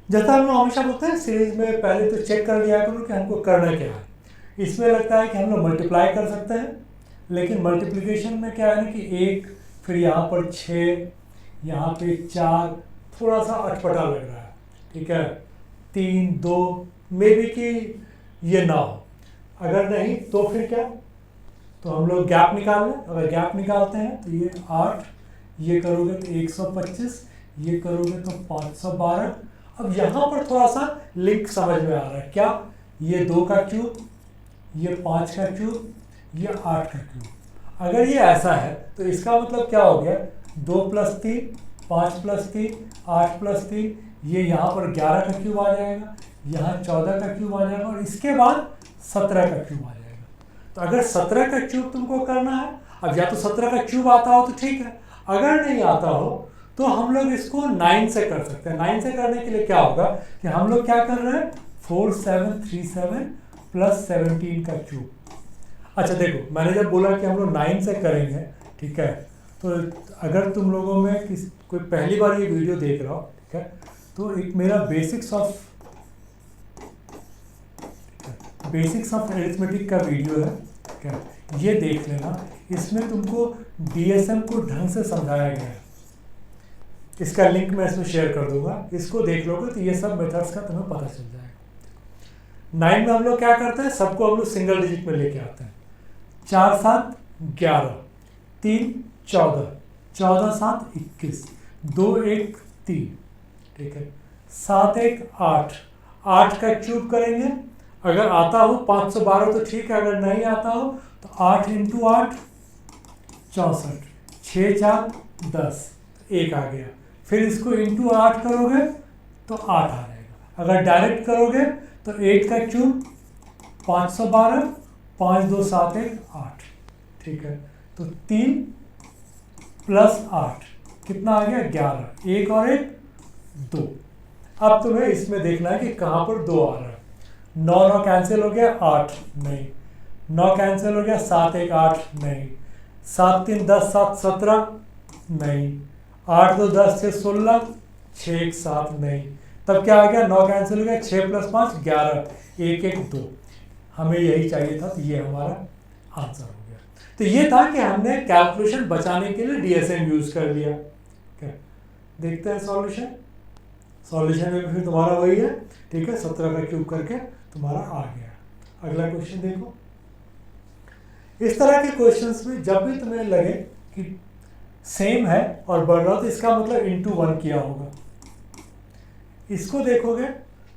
जैसा हम लोग हमेशा बोलते हैं सीरीज में पहले तो चेक कर लिया करो कि हमको करना क्या है। इसमें लगता है कि हम लोग मल्टीप्लाई कर सकते हैं, लेकिन मल्टीप्लिकेशन में क्या है ना कि 1, फिर यहाँ पर 6, यहाँ पे 4, थोड़ा सा अटपटा लग रहा है। ठीक है, 3, 2 मे बी कि ये ना हो। अगर नहीं तो फिर क्या, तो हम लोग गैप निकाल लें। अगर गैप निकालते हैं तो ये 8, ये करोगे तो 125, ये करोगे तो 512। अब यहाँ पर थोड़ा सा लिंक समझ में आ रहा है। क्या, ये 2 का क्यूब, ये 5 का क्यूब, ये 8 का क्यूब। अगर ये ऐसा है तो इसका मतलब क्या हो गया, 2 + 3, 5 + 3, 8 + 3, ये यहाँ पर 11 का क्यूब आ जाएगा, यहाँ 14 का क्यूब आ जाएगा, और इसके बाद 17 का क्यूब आ जाएगा। तो अगर 17 का क्यूब तुमको करना है, अब या तो 17 का क्यूब आता हो तो ठीक है, अगर नहीं आता हो तो हम लोग इसको 9 से कर सकते हैं। 9 से करने के लिए क्या होगा कि हम लोग क्या कर रहे हैं, 4737 + 17 का क्यूब। अच्छा देखो, मैंने जब बोला कि हम लोग 9 से करेंगे, ठीक है, तो अगर तुम लोगों में कोई पहली बार ये वीडियो देख रहा हो, ठीक है, तो एक मेरा बेसिक्स ऑफ अरिथमेटिक का वीडियो है, ठीक है, ये देख लेना। इसमें तुमको डीएसएम को ढंग से समझाया गया है। इसका लिंक मैं इसमें शेयर कर दूंगा, इसको देख लोगे तो ये सब मेथड्स का तुम्हें पता चल जाएगा। 9 में हम लोग क्या करते हैं, सबको हम लोग सिंगल डिजिट में लेके आते हैं। 4 × 7 = 11, 3 = 14, 14 × 7 = 21, 2 × 1 = 3, ठीक है, 7 × 1 = 8, 8 का क्यूब करेंगे। अगर आता हो 512 तो ठीक है, अगर नहीं आता हो तो 8 × 8 = 64, 6 × 4 = 10, 1 आ गया। फिर इसको × 8 करोगे तो 8 आ जाएगा। अगर डायरेक्ट करोगे तो 8 का क्यूब 512, 5 × 2 = 7, 1 = 8, ठीक है, तो 3 + 8 कितना आ गया, 11, 1 और 1 2। अब तुम्हें इसमें देखना है कि कहाँ पर 2 आ रहा है। 9 कैंसिल हो गया, 8 नहीं, 9 कैंसिल हो गया, 7 1 8 नहीं, 7 3 10 7 17 नहीं, 8 2 10 6 16, 6 1 7 नहीं। तब क्या आ गया, 9 कैंसिल हो गया, 6 + 5 11, 1 1 2। हमें यही चाहिए था, तो ये हमारा आंसर हो गया। तो ये था कि हमने कैलकुलेशन बचाने के लिए डीएसएम यूज कर लिया। देखते हैं सॉल्यूशन में फिर तुम्हारा वही है, ठीक है, 17 का क्यूब करके तुम्हारा आ गया। अगला क्वेश्चन देखो। इस तरह के क्वेश्चंस में जब भी तुम्हें लगे कि सेम है और बढ़ रहा, तो इसका मतलब × 1 किया होगा। इसको देखोगे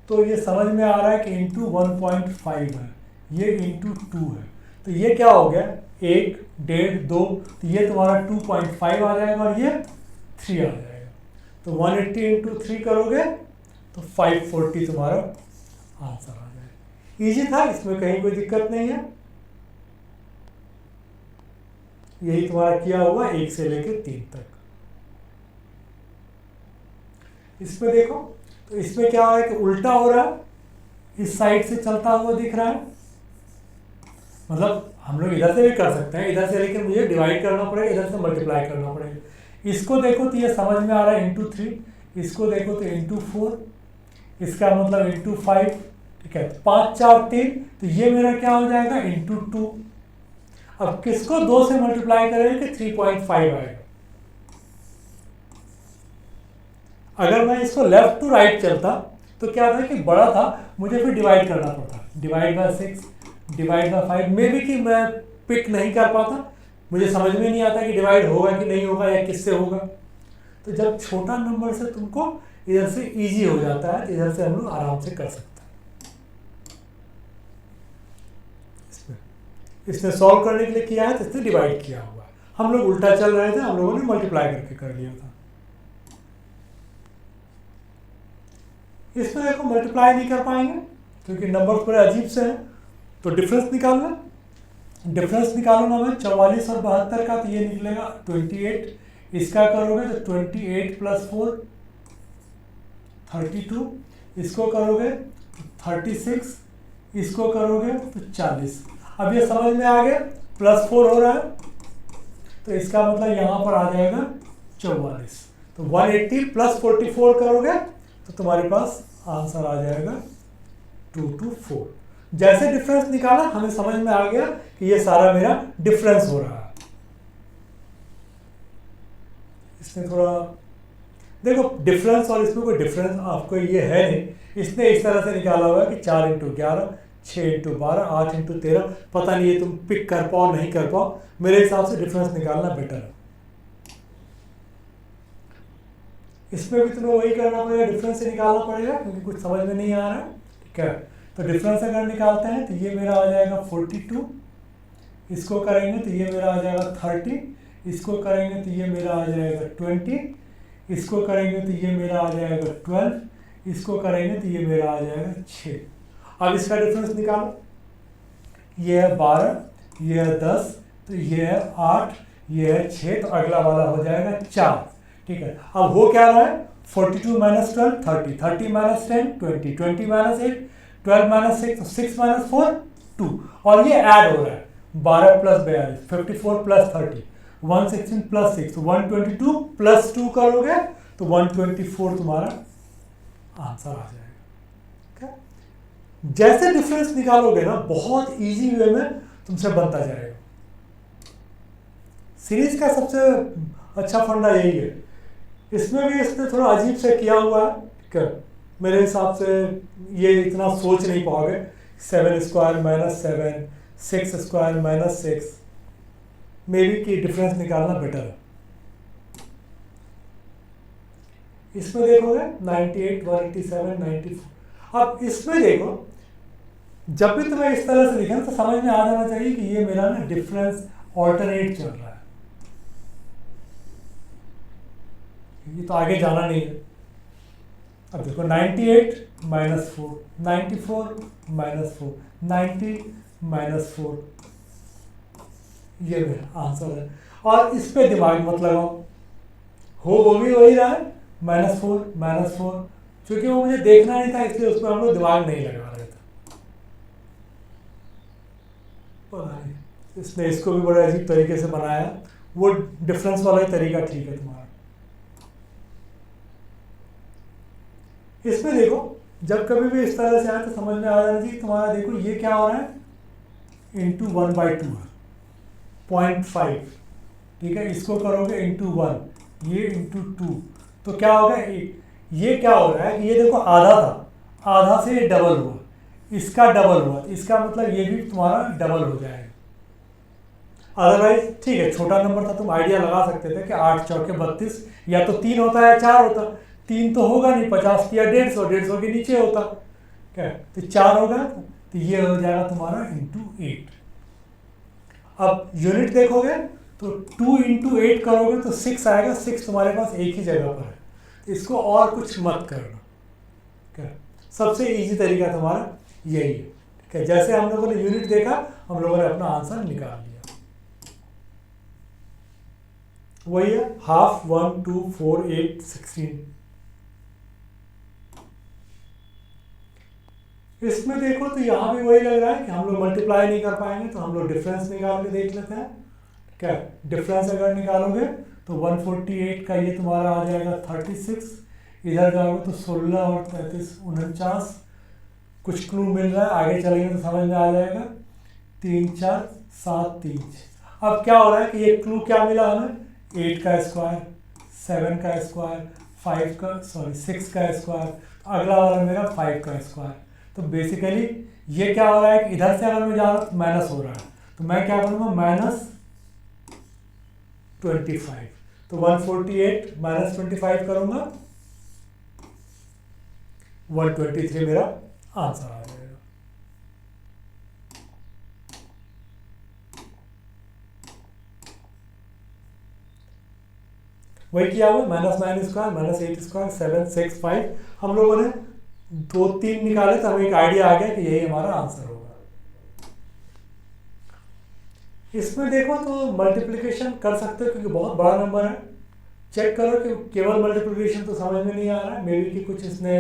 तो ये समझ में आ रहा है कि × 1.5 है, ये × 2 है, तो ये क्या हो गया, 1 1.5 2, तो ये तुम्हारा 2.5 आ जाएगा और ये 3 आ जाएगा। तो 180 × 3 करोगे तो 540 तुम्हारा आंसर आ जाएगा। इजी था, इसमें कहीं कोई दिक्कत नहीं है। यही तुम्हारा किया होगा 1 से लेकर 3 तक। इसमें देखो तो इसमें क्या है कि उल्टा हो रहा है, इस साइड से चलता हुआ दिख रहा है। मतलब हम लोग इधर से भी कर सकते हैं, इधर से, लेकिन मुझे डिवाइड करना पड़ेगा, इधर से मल्टीप्लाई करना पड़ेगा। इसको देखो तो ये समझ में आ रहा है × 3, इसको देखो तो × 4, इसका मतलब × 5, ठीक है, 5 4 3, तो ये मेरा क्या हो जाएगा, × 2। अब किसको 2 से मल्टीप्लाई करेंगे कि 3.5 आएगा। अगर मैं इसको लेफ्ट टू राइट चलता तो क्या था कि बड़ा था, मुझे फिर डिवाइड करना पड़ता, divide by 6, divide by 5, may be कि मैं पिक नहीं कर पाता, मुझे समझ में नहीं आता कि डिवाइड होगा कि नहीं होगा या किससे होगा। तो जब छोटा नंबर से तुमको इधर से इजी हो जाता है, इधर से हम लोग आराम से कर सकते हैं। इसने सॉल्व करने के लिए किया है तो इसने डिवाइड किया हुआ है। हम लोग उल्टा चल रहे थे, हम लोगों ने मल्टीप्लाई करके कर लिया था। इसमें देखो मल्टीप्लाई नहीं कर पाएंगे क्योंकि नंबर थोड़े अजीब से हैं, तो डिफरेंस निकालना। डिफरेंस निकालो ना मैं 44 और 72 का, तो ये निकलेगा 28। इसका करोगे तो 28 + 4 32, इसको करोगे तो 36, इसको करोगे तो 40। अब ये समझ में आ गया, +4 हो रहा है, तो इसका मतलब यहाँ पर आ जाएगा 44। तो 180 + 44 करोगे तो तुम्हारे पास आंसर आ जाएगा 2 to 4। जैसे डिफरेंस निकाला हमें समझ में आ गया कि ये सारा मेरा डिफरेंस हो रहा है। इसमें थोड़ा देखो डिफरेंस और इसमें कोई डिफरेंस आपको ये है नहीं, इसने इस तरह से निकाला हुआ है कि 4 × 11, 6 × 12, 8 × 13, पता नहीं ये तुम पिक कर पाओ नहीं कर पाओ, मेरे हिसाब से डिफरेंस निकालना बेटर है। इसमें भी तुम्हें वही करना पड़ेगा, डिफरेंस से निकालना पड़ेगा क्योंकि कुछ समझ में नहीं आ रहा है। ठीक है, तो डिफरेंस अगर निकालते हैं तो ये मेरा आ जाएगा 42, इसको करेंगे तो ये मेरा आ जाएगा 30, इसको करेंगे तो ये मेरा आ जाएगा 20, इसको करेंगे तो ये मेरा आ जाएगा 12, इसको करेंगे तो ये मेरा आ जाएगा 6। अब इसका डिफरेंस निकालो, ये है 12, ये है 10, तो ये है 8, ये है 6, तो अगला वाला हो जाएगा 4। ठीक है, अब हो क्या रहा है, 42 - 12 30, 30 - 10 20, 20 - 8 12 - 6, तो 6 - 4 2, और ये ऐड हो रहा है 12 + 42 54 + 30 116 + 6 122 + 2 करोगे तो 124 तुम्हारा आंसर आ जाएगा। okay? जैसे डिफरेंस निकालोगे ना बहुत इजी वे में तुमसे बनता जाएगा। सीरीज का सबसे अच्छा फंडा यही है। इसमें भी इसने थोड़ा अजीब से किया हुआ है। ठीक है, मेरे हिसाब से ये इतना सोच नहीं पाओगे। 7² - 7 6² - 6 मे बी की डिफरेंस निकालना बेटर है। इसमें देखोगे 98 187 94। अब इसमें देखो जब भी तुम्हें इस तरह से लिखा तो समझ में आ जाना चाहिए कि ये मेरा ना डिफरेंस ऑल्टरनेट चल रहा है, ये तो आगे जाना नहीं है। अब देखो 98 - 4 94 - 4 90 - 4, ये मेरा आंसर है। और इस पे दिमाग मत लगाओ, हो वो भी वही रहा है -4 - 4, क्योंकि वो मुझे देखना नहीं था इसलिए उस पर हम लोग दिमाग नहीं लगा रहे थे। पता नहीं इसने इसको भी बड़े अजीब तरीके से बनाया, वो डिफरेंस वाला ही तरीका ठीक है तुम्हारा। इसमें देखो जब कभी भी इस तरह से आए तो समझ में आ जाना चाहिए तुम्हारा। देखो ये क्या हो रहा है, इंटू 1/2 है 0.5। ठीक है, इसको करोगे इंटू 1, ये इंटू 2, तो क्या होगा, ये क्या हो रहा है कि ये देखो आधा था, आधा से ये डबल हुआ, इसका डबल हुआ, इसका मतलब ये भी तुम्हारा डबल हो जाएगा। अदरवाइज ठीक है छोटा नंबर था, तुम आइडिया लगा सकते थे कि 8 चौके 32, या तो 3 होता है 4 होता, 3 तो होगा नहीं, 50 या 150, 150 के नीचे होता। क्या तो 4 होगा, तो ये हो जाएगा तुम्हारा इंटू 8। अब यूनिट देखोगे तो 2 × 8 करोगे तो 6 आएगा, 6 तुम्हारे पास एक ही जगह पर है, तो इसको और कुछ मत करना। क्या सबसे इजी तरीका तुम्हारा यही है। ठीक है, जैसे हम लोगों ने यूनिट देखा हम लोगों ने अपना आंसर निकाल लिया। वही है 1/2 1 2 4 8 16। इसमें देखो तो यहाँ भी वही लग रहा है कि हम लोग मल्टीप्लाई नहीं कर पाएंगे, तो हम लोग डिफरेंस निकाल के देख लेते हैं। क्या डिफरेंस अगर निकालोगे तो 148 का ये तुम्हारा आ जाएगा 36, इधर जाओगे तो 16 और 33 49। कुछ क्लू मिल रहा है, आगे चलेंगे तो समझ में आ जाएगा। 3 4 7 3। अब क्या हो रहा है कि ये क्लू क्या मिला हमें, 8 का स्क्वायर 7 का स्क्वायर 6 का स्क्वायर, अगला वाला मेरा 5 का स्क्वायर। तो बेसिकली ये क्या हो रहा है कि इधर से अगर मैं जा रहा हूँ तो माइनस हो रहा है, तो मैं क्या करूँगा -25, तो 148 -25 करूँगा 123 मेरा आंसर आ जाएगा। वही किया हुआ -9² -8² 7 6 5। हम लोगों ने 2 3 निकाले तो हमें एक आइडिया आ गया कि यही हमारा आंसर होगा। इसमें देखो तो मल्टीप्लिकेशन कर सकते हो क्योंकि बहुत बड़ा नंबर है। चेक करो कि केवल मल्टीप्लिकेशन तो समझ में नहीं आ रहा है, मे बी कि कुछ इसने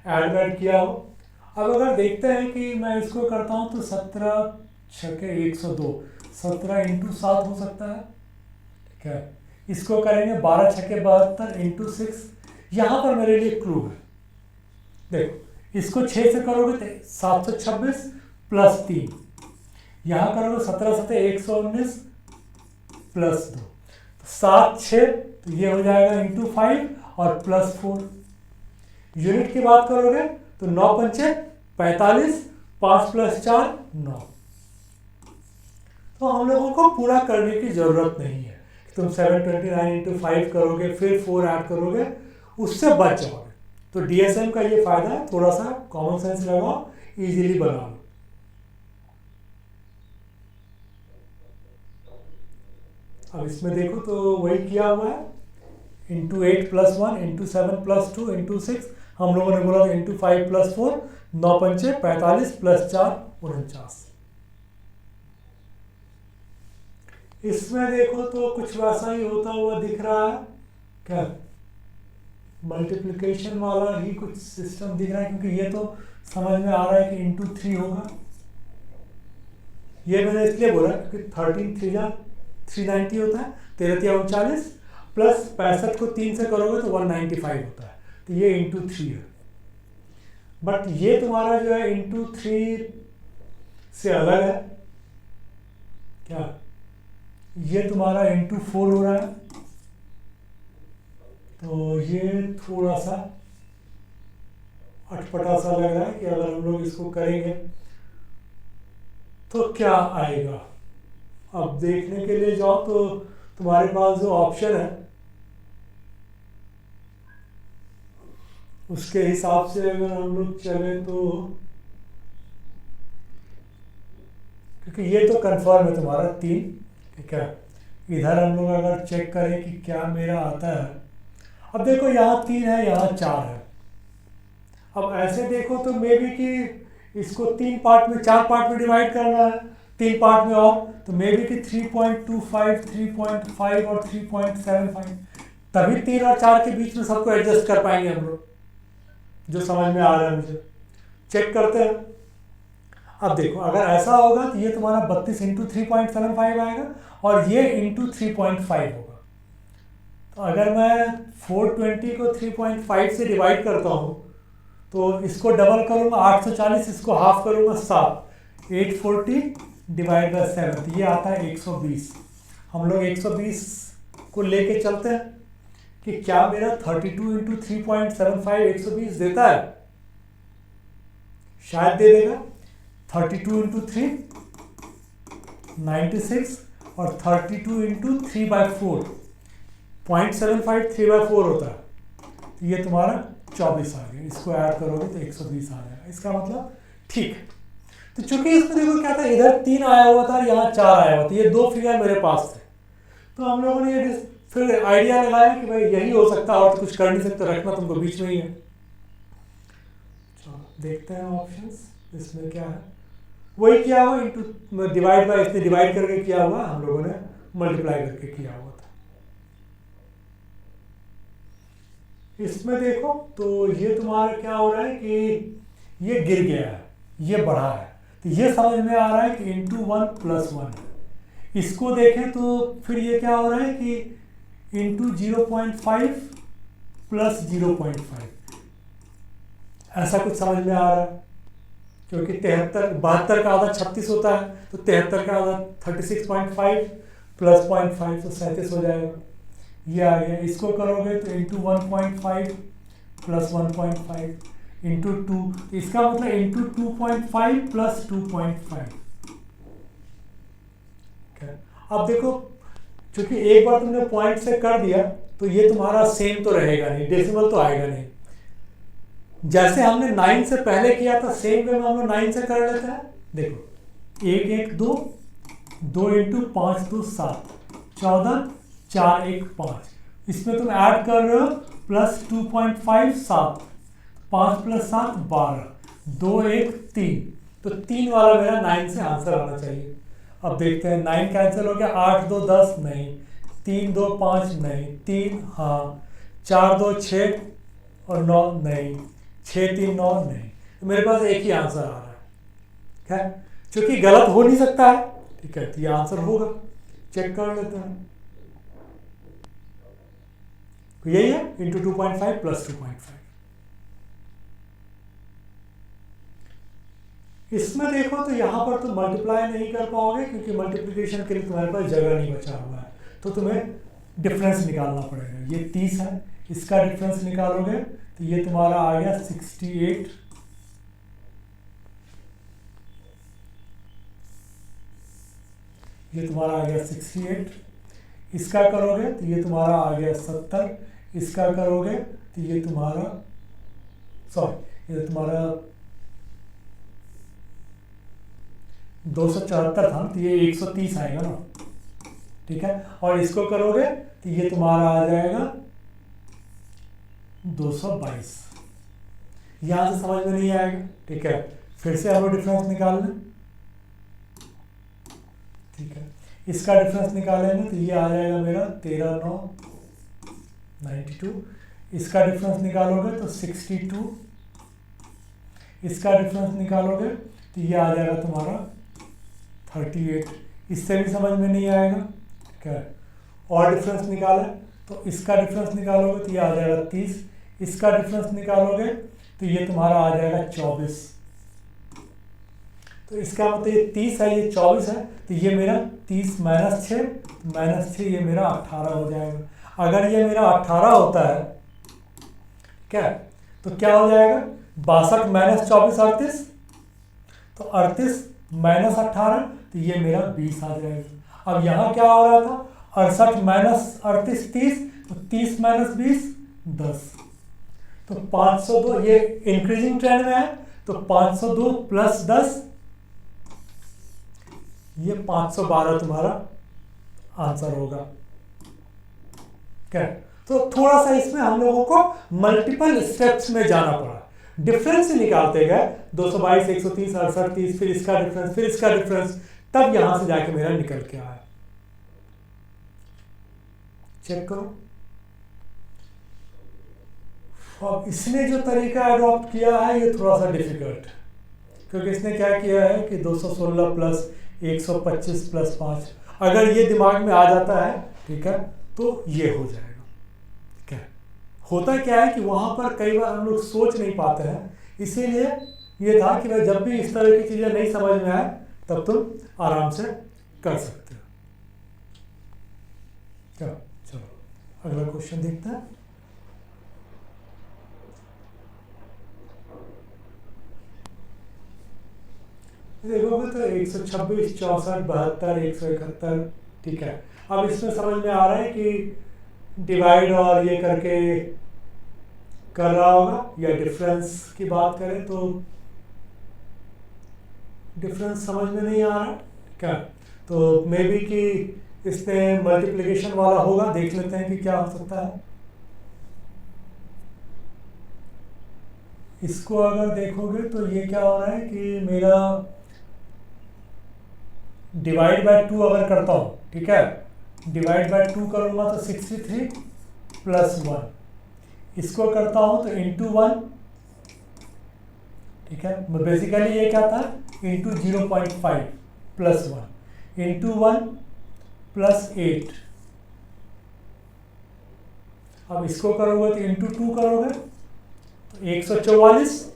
ऐड किया हो। अब अगर देखते हैं कि मैं इसको करता हूँ तो 17 छके 102, 17 × 7 हो सकता है। ठीक है, इसको करेंगे 12 छके 72 × 6। यहाँ पर मेरे लिए क्लू है, देखो इसको 6 से करोगे तो 726 प्लस 3, यहाँ करोगे 17 सतह 119 प्लस 2, 7 6, तो ये हो जाएगा इंटू 5 और प्लस 4। यूनिट की बात करोगे तो 9 पंचे 45, 5 प्लस 4 9। तो हम लोगों को पूरा करने की जरूरत नहीं है। तुम 729 इंटू 5 करोगे फिर 4 ऐड करोगे, उससे बच जाओगे। तो डीएसएम का ये फायदा है, थोड़ा सा कॉमन सेंस लगाओ, इजीली बना लो। अब इसमें देखो तो वही किया हुआ है, into 8 plus 1 into 7 plus 2 into 6, हम लोगों ने बोला इंटू 5 प्लस 4, 9 पंचे 45 प्लस 4 49। इसमें देखो तो कुछ वैसा ही होता हुआ दिख रहा है क्या, मल्टीप्लिकेशन वाला ही कुछ सिस्टम दिख रहा है, क्योंकि ये तो समझ में आ रहा है कि इंटू 3 होगा। ये मैंने इसलिए बोला क्योंकि 13 390 होता है, 13 39 प्लस 65 को 3 से करोगे तो 195 होता है, तो ये इंटू 3 है। बट ये तुम्हारा जो है इंटू 3 से अलग है क्या, ये तुम्हारा इंटू 4 हो रहा है, तो ये थोड़ा सा अटपटा सा लग रहा है कि अगर हम लोग इसको करेंगे तो क्या आएगा। अब देखने के लिए जाओ तो तुम्हारे पास जो ऑप्शन है उसके हिसाब से अगर हम लोग चले तो, क्योंकि ये तो कंफर्म है तुम्हारा 3, ठीक है। इधर हम लोग अगर चेक करें कि क्या मेरा आता है, अब देखो यहाँ 3 है, यहाँ 4 है। अब ऐसे देखो तो मे बी कि इसको 4 पार्ट में डिवाइड करना है, 3 पार्ट में, और तो मे बी कि 3.25, 3.5 और 3.75, तभी 3 और 4 के बीच में सबको एडजस्ट कर पाएंगे हम लोग, जो समझ में आ रहा है मुझे। चेक करते हैं। अब देखो अगर ऐसा होगा तो ये तुम्हारा 32 इंटू 3.75 आएगा और ये इंटू 3.5 होगा। तो अगर मैं 420 को 3.5 से डिवाइड करता हूँ तो इसको डबल करूँगा 840, इसको हाफ करूँगा 7, 840 डिवाइड बाय 7, तो ये आता है 120। हम लोग 120 को लेके चलते हैं कि क्या मेरा 32 इंटू 3.75 120 देता है, शायद दे देगा। 32 इंटू 3 96 और 32 इंटू 3/4 0.75 3/4 होता है, तो ये तुम्हारा 24 आ गया। इसको ऐड करोगे तो 120 आ जाएगा, इसका मतलब ठीक है। तो चूंकि इसमें देखो क्या था, इधर 3 आया हुआ था और यहाँ 4 आया हुआ था, ये 2 फिगर मेरे पास थे, तो हम लोगों ने ये फिर आइडिया लगाया कि भाई यही हो सकता है और तो कुछ कर नहीं सकते, रखना तुमको बीच में ही है। चलो देखते हैं ऑप्शंस, इसमें क्या है। वही किया हुआ इंटू डिवाइड बाय, इसने डिवाइड करके किया हुआ, हम लोगों ने मल्टीप्लाई करके किया हुआ था। इसमें देखो तो ये तुम्हारा क्या हो रहा है कि ये गिर गया है, ये बढ़ा है, तो ये समझ में आ रहा है कि इंटू 1 प्लस 1 है। इसको देखें तो फिर ये क्या हो रहा है कि इंटू 0.5 प्लस 0.5, ऐसा कुछ समझ में आ रहा है, क्योंकि 72 का आधा 36 होता है, तो 73 का आधा 36.5 प्लस 0.5 तो 37 हो जाएगा, ये आ गया। इसको करोगे तो इंटू 1.5 प्लस 1.5 इंटू 2, इसका मतलब इंटू 2.5 प्लस 2.5। अब देखो क्योंकि एक बार तुमने पॉइंट से कर दिया तो ये तुम्हारा सेम तो रहेगा नहीं, डेसिमल तो आएगा नहीं। जैसे हमने 9 से पहले किया था सेम वे में हम लोग 9 से कर लेते हैं। देखो 1 1 2, 2 इंटू 5 2 7, 14 4 1 5, इसमें तुम ऐड कर रहे हो प्लस 2.5 7, 5 प्लस 7 12, 2 1 3, तो 3 वाला मेरा 9 से आंसर आना चाहिए। अब देखते हैं 9 कैंसिल हो गया, 8 2 10 नहीं, 3 2 5 नहीं, 3 हाँ, 4 2 6 और 9 नहीं, 6 3 9 नहीं, तो मेरे पास एक ही आंसर आ रहा है, क्योंकि गलत हो नहीं सकता है, ठीक है, तो ये आंसर होगा। चेक कर लेते हैं, तो यही है इंटू 2.5 प्लस 2.5। इसमें देखो तो यहाँ पर तुम मल्टीप्लाई नहीं कर पाओगे क्योंकि मल्टीप्लिकेशन के लिए तुम्हारे पास जगह नहीं बचा हुआ है, तो तुम्हें डिफरेंस निकालना पड़ेगा। ये 30 है, इसका डिफरेंस निकालोगे तो ये तुम्हारा आ गया 68, ये तुम्हारा आ गया 68, इसका करोगे तो ये तुम्हारा आ गया 70, इसका करोगे तो ये तुम्हारा ये तुम्हारा 274 था, तो ये 130 आएगा ना, ठीक है। और इसको करोगे तो ये तुम्हारा आ जाएगा 222। यहां से समझ में नहीं आएगा, ठीक है। फिर से हम लोग डिफरेंस निकाल लें, ठीक है। इसका डिफरेंस निकालेंगे तो ये आ जाएगा मेरा 13,992। इसका डिफरेंस निकालोगे तो 62, इसका डिफरेंस निकालोगे तो ये आ जाएगा तुम्हारा 38। इससे भी समझ में नहीं आएगा, ठीक है। और डिफरेंस निकालें तो इसका डिफरेंस निकालोगे तो ये आ जाएगा 30, इसका डिफरेंस निकालोगे तो ये तुम्हारा आ जाएगा 24। तो इसका मतलब ये 30 है, ये 24 है, तो ये मेरा 30 माइनस 6 ये मेरा 18 हो जाएगा। अगर ये मेरा 18 होता है, क्या तो क्या हो जाएगा, 62 माइनस 24 38, तो 38 माइनस 18 तो ये मेरा 20 आ जाएगा। अब यहाँ क्या हो रहा था, 68 माइनस 38 30, तो 30 माइनस 20 10, तो 502, ये इंक्रीजिंग ट्रेंड में है, तो 502 प्लस 10 ये 512 तुम्हारा आंसर होगा, क्या। तो थोड़ा सा इसमें हम लोगों को मल्टीपल स्टेप्स में जाना पड़ा, डिफरेंस निकालते गए 222 130 68 30, फिर इसका डिफरेंस, फिर इसका डिफरेंस, तब यहां से जाके मेरा निकल के आया। चेक करो। अब इसने जो तरीका अडॉप्ट किया है ये थोड़ा सा डिफिकल्ट है, क्योंकि इसने क्या किया है कि 216 प्लस 125 प्लस 5, अगर ये दिमाग में आ जाता है, ठीक है, तो ये हो जाएगा, ठीक है। होता क्या है कि वहां पर कई बार हम लोग सोच नहीं पाते हैं, इसीलिए ये था कि भाई जब भी इस तरह की चीजें नहीं समझ में आए तब तुम आराम से कर सकते हो। चलो अगला क्वेश्चन देखते हैं। देखोगे तो 126 64 72 171, ठीक है। अब इसमें समझ में आ रहा है कि डिवाइड और ये करके कर रहा होगा, या डिफरेंस की बात करें तो डिफरेंस समझ में नहीं आ रहा, क्या। तो मे बी कि इसने मल्टीप्लिकेशन वाला होगा, देख लेते हैं कि क्या हो सकता है। इसको अगर देखोगे तो ये क्या हो रहा है कि मेरा डिवाइड बाय 2 अगर करता हूँ, ठीक है, डिवाइड बाय 2 करूँगा तो 63 प्लस 1, इसको करता हूँ तो इंटू 1, ठीक है। बेसिकली ये क्या था, इंटू 0.5 प्लस 1 इंटू 1 प्लस 8। अब इसको करोगे तो इंटू 2 करोगे तो 144,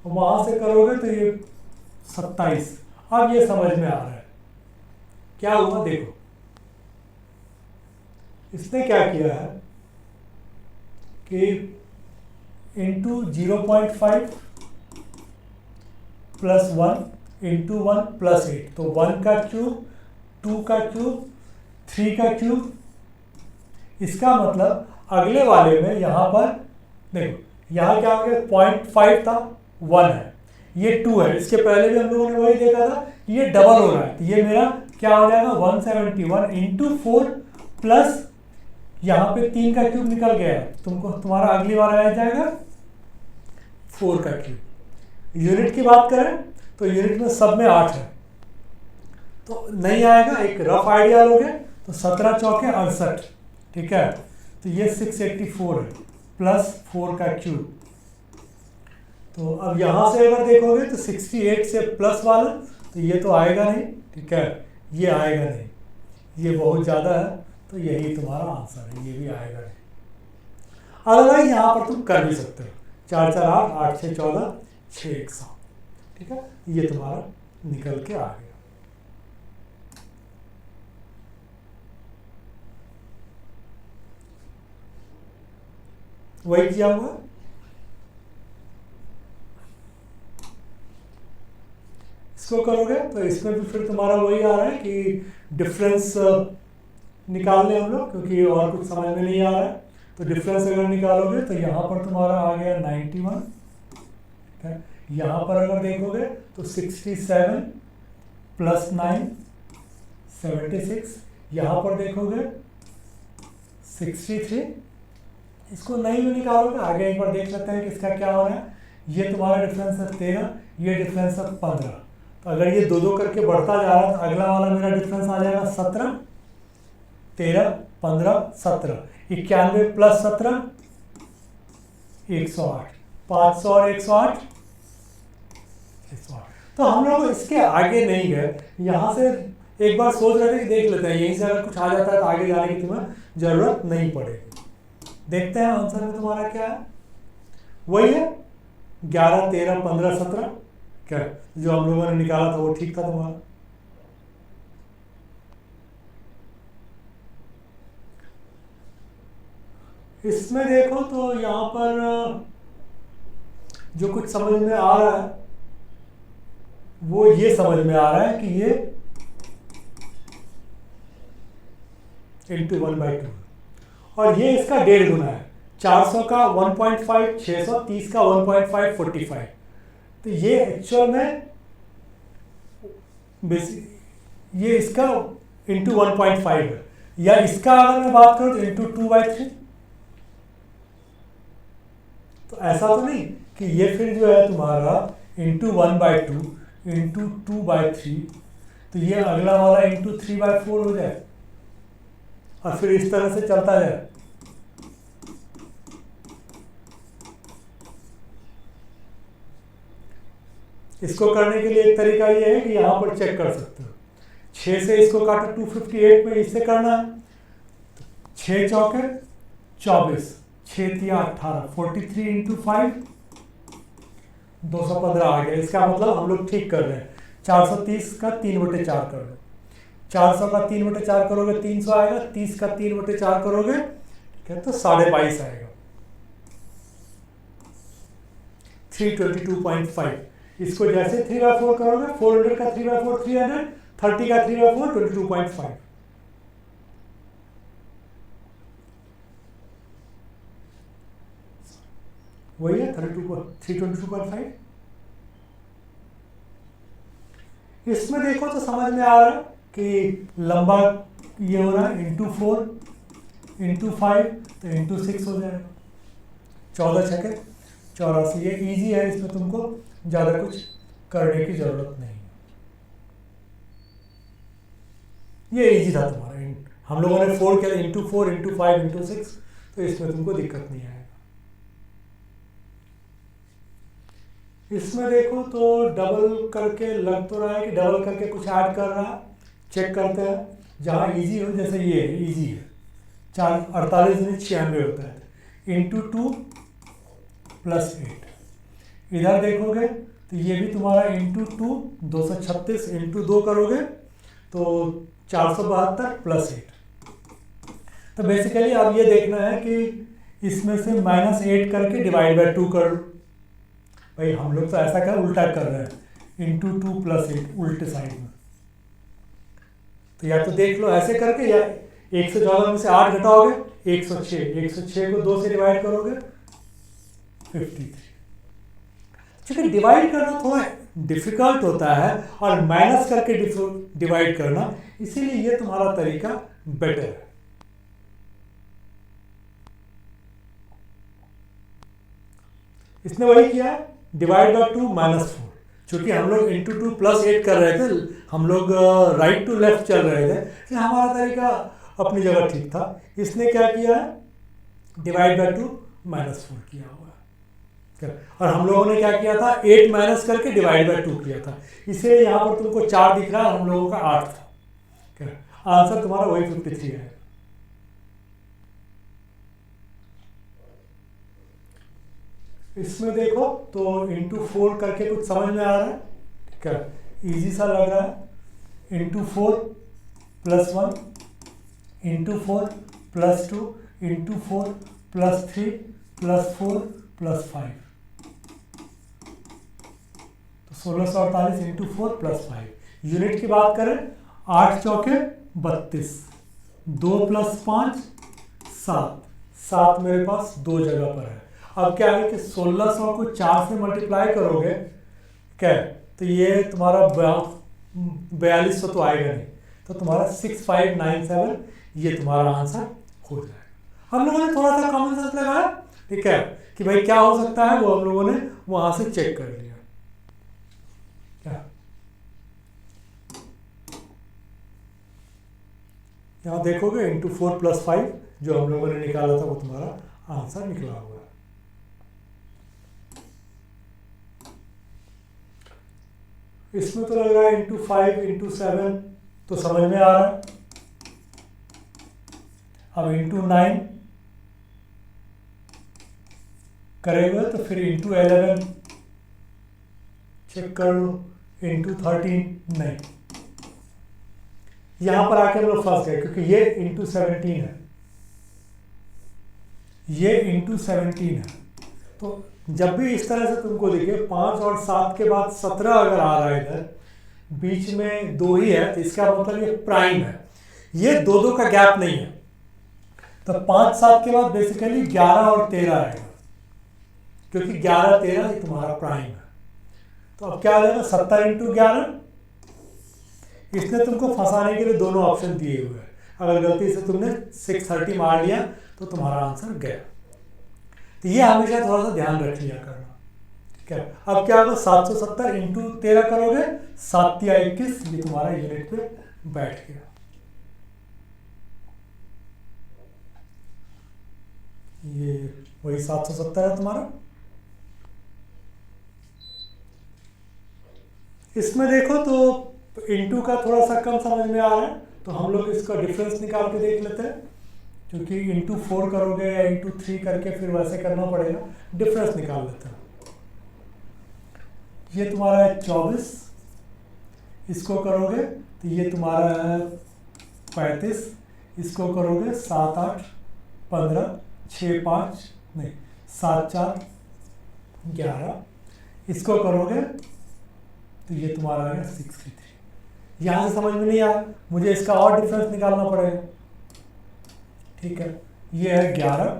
वहां से करोगे तो ये 27। अब ये समझ में आ रहा है क्या हुआ, देखो इसने क्या किया है कि इंटू 0.5 प्लस 1 इंटू 1 प्लस 8, तो 1 का क्यूब 2 का क्यूब 3 का क्यूब। इसका मतलब अगले वाले में यहाँ पर देखो, यहाँ क्या हो गया, 0.5 था 1 है, ये 2 है। इसके पहले भी हम लोगों ने वही देखा था कि ये डबल हो रहा है, तो ये मेरा क्या हो जाएगा 171 इंटू 4 प्लस यहाँ पे 3 का क्यूब निकल गया है, तुमको तुम्हारा अगली बार आ जाएगा 4 का क्यूब। यूनिट की बात करें तो यूनिट में सब में 8 है, तो नहीं आएगा, एक रफ आइडिया लोगे तो 17 चौके 68, ठीक है। तो ये 684 है प्लस 4 का क्यूब। तो अब यहाँ से अगर देखोगे तो 68 से प्लस वाला तो ये तो आएगा नहीं, ठीक है, ये आएगा नहीं, ये बहुत ज़्यादा है, तो यही तुम्हारा आंसर है, ये भी आएगा नहीं। अदरवाइज यहाँ पर तुम कर भी सकते हो, 4 4 8 8 6 14 6 1 7, ठीक है, ये तुम्हारा निकल के आ गया। वही किया हुआ। इसको करोगे तो इसमें भी फिर तुम्हारा वही आ रहा है कि डिफरेंस निकाल लें हम लोग, क्योंकि और कुछ समझ में नहीं आ रहा है। तो डिफरेंस अगर निकालोगे तो यहाँ पर तुम्हारा आ गया 91, ठीक है। यहाँ पर अगर देखोगे तो 67 प्लस 9 76, यहाँ पर देखोगे 63। इसको नहीं भी निकालोगे, आगे एक बार देख सकते हैं कि इसका क्या हो रहा है। ये तुम्हारा डिफरेंस है 13, ये डिफरेंस है 15। तो अगर ये दो दो करके बढ़ता जा रहा है तो अगला वाला मेरा डिफरेंस आ जाएगा 17, 13, 15, 17। 91 प्लस 17 108, 500 और 108 108। तो हम लोग इसके आगे नहीं गए, यहाँ से एक बार सोच रहे थे कि देख लेते हैं, यहीं से अगर कुछ आ जाता है तो आगे जाने की तुम्हें जरूरत नहीं पड़ेगी। देखते हैं आंसर में तुम्हारा क्या है। वही है 11, 13, 15, 17, क्या जो हम लोगों ने निकाला था वो ठीक था तुम्हारा। इसमें देखो तो यहाँ पर जो कुछ समझ में आ रहा है वो ये समझ में आ रहा है कि ये इंटू 1/2 और ये इसका 1.5 गुना है। 400 का 1.5 630 का 1.5 45। तो ये एक्चुअल में ये इसका इंटू 1.5 है, या इसका अगर मैं बात करूं तो इंटू 2/3। तो ऐसा तो नहीं कि ये फिर जो है तुम्हारा इंटू 1/2 इंटू 2/3, तो ये अगला वाला इंटू 3/4 हो जाए और फिर इस तरह से चलता जाए। इसको करने के लिए एक तरीका ये है कि यहाँ पर चेक कर सकते हो। 6 से इसको काटो 258 में, इससे करना है। 6 चौके 24, 6 तिया 18, 43 इंटू 5 215 आ गया। इसका मतलब हम लोग ठीक कर रहे हैं। 430 का 3/4 कर लो, 400 का 3/4 करोगे 300 आएगा, 30 का 3/4 करोगे ठीक है तो 22.5 आएगा। 322.5। इसको जैसे 3/4 करोगे, 400 का 3/4 300, 30 का 3/4 22.5। वही है 322.5। इसमें देखो तो समझ में आ रहा है कि लंबा ये हो रहा है इंटू 4 इंटू 5 तो इंटू 6 हो जाएगा। 14 छके 84। ये इजी है, इसमें तुमको ज़्यादा कुछ करने की ज़रूरत नहीं है। ये इजी था तुम्हारा। हम लोगों ने 4 किया, इंटू 4 इंटू 5 इंटू 6, तो इसमें तुमको दिक्कत नहीं आएगा। इसमें देखो तो डबल करके लग तो रहा है कि डबल करके कुछ ऐड कर रहा है। चेक करते हैं, जहाँ इजी हो, जैसे ये इजी है 4 48 दूनी 96 होता है, इंटू 2 प्लस 8। इधर देखोगे तो ये भी तुम्हारा इंटू 2 236 इंटू 2 करोगे तो 472 प्लस 8। तो बेसिकली अब ये देखना है कि इसमें से -8 करके डिवाइड बाय 2 कर। भाई हम लोग तो ऐसा कर उल्टा कर रहे हैं, इंटू 2 प्लस 8 उल्टे साइड में। तो या तो देख लो ऐसे करके, या 114 में से 8 घटाओगे 106, 106 को 2 से डिवाइड करोगे 53। क्योंकि डिवाइड करना थोड़ा डिफिकल्ट होता है और माइनस करके डिवाइड करना, इसीलिए ये तुम्हारा तरीका बेटर है। इसने वही किया है, डिवाइड बाय 2 -4। चूंकि हम लोग इंटू 2 प्लस 8 कर रहे थे, हम लोग राइट टू लेफ्ट चल रहे थे, तो हमारा तरीका अपनी जगह ठीक था। इसने क्या किया है, डिवाइड बाय 2 -4 किया हुआ है। और हम लोगों ने क्या किया था, 8 माइनस करके डिवाइड बाय 2 किया था, इसलिए यहाँ पर तुमको 4 दिख रहा है, हम लोगों का 8 था। आंसर तुम्हारा वही 53 है। इसमें देखो तो इंटू 4 करके कुछ समझ में आ रहा है, क्या इजी सा लग रहा है। Into 4 plus 1 into 4 plus 2 into 4 plus 3 plus 4 plus 5, तो 1648 इंटू 4 प्लस 5। यूनिट की बात करें 8 चौके 32, 2 प्लस 5 7, 7 मेरे पास दो जगह पर है। अब क्या है कि 1600 को 4 से मल्टीप्लाई करोगे क्या, तो ये तुम्हारा 4200 तो आएगा नहीं, तो तुम्हारा 6597 ये तुम्हारा आंसर हो जाएगा। हम लोगों ने थोड़ा सा कॉमन सेंस लगाया, ठीक है, कि भाई क्या हो सकता है, वो हम लोगों ने वहां से चेक कर लिया। क्या यहाँ देखोगे इंटू 4 प्लस 5 जो हम लोगों ने निकाला था वो तुम्हारा आंसर निकला हुआ है। इसमें तो लग रहा है इंटू 5 इंटू 7 तो समझ में आ रहा है। अब इंटू 9 करेगा तो फिर इंटू 11 चेक कर लो, इंटू 13 नहीं, यहां पर आके हम लोग फंस गए क्योंकि ये इंटू 17 है, ये इंटू 17 है। तो जब भी इस तरह से तुमको दिखे 5 और 7 के बाद 17 अगर आ रहा है, इधर बीच में 2 ही है, तो इसका मतलब ये प्राइम है, ये 2 का गैप नहीं है। तो 5 7 के बाद बेसिकली 11 और 13 आएगा, क्योंकि 11 13 ये तुम्हारा प्राइम है। तो अब क्या आ जाएगा 70 इंटू 11। इसने तुमको फंसाने के लिए दोनों ऑप्शन दिए हुए हैं, अगर गलती से तुमने 630 मार लिया तो तुम्हारा आंसर गया। तो ये हमेशा थोड़ा सा ध्यान रख लिया करना, ठीक है। अब क्या होगा 770 इंटू 13 करोगे, 7 या 21, ये तुम्हारा यूनिट पे बैठ गया। ये वही 770 है तुम्हारा। इसमें देखो तो इंटू का थोड़ा सा कम समझ में आ रहा है, तो हम लोग इसका डिफरेंस निकाल के देख लेते हैं, क्योंकि इंटू 4 करोगे या इंटू 3 करके फिर वैसे करना पड़ेगा। डिफरेंस निकाल लेते हैं। ये तुम्हारा है 24, इसको करोगे तो ये तुम्हारा है 35, इसको करोगे 7 8 15 6 5 नहीं 7 4 11, इसको करोगे तो ये तुम्हारा है 63। यहाँ से समझ में नहीं आया, मुझे इसका और डिफरेंस निकालना पड़ेगा, ठीक है। ये है 11,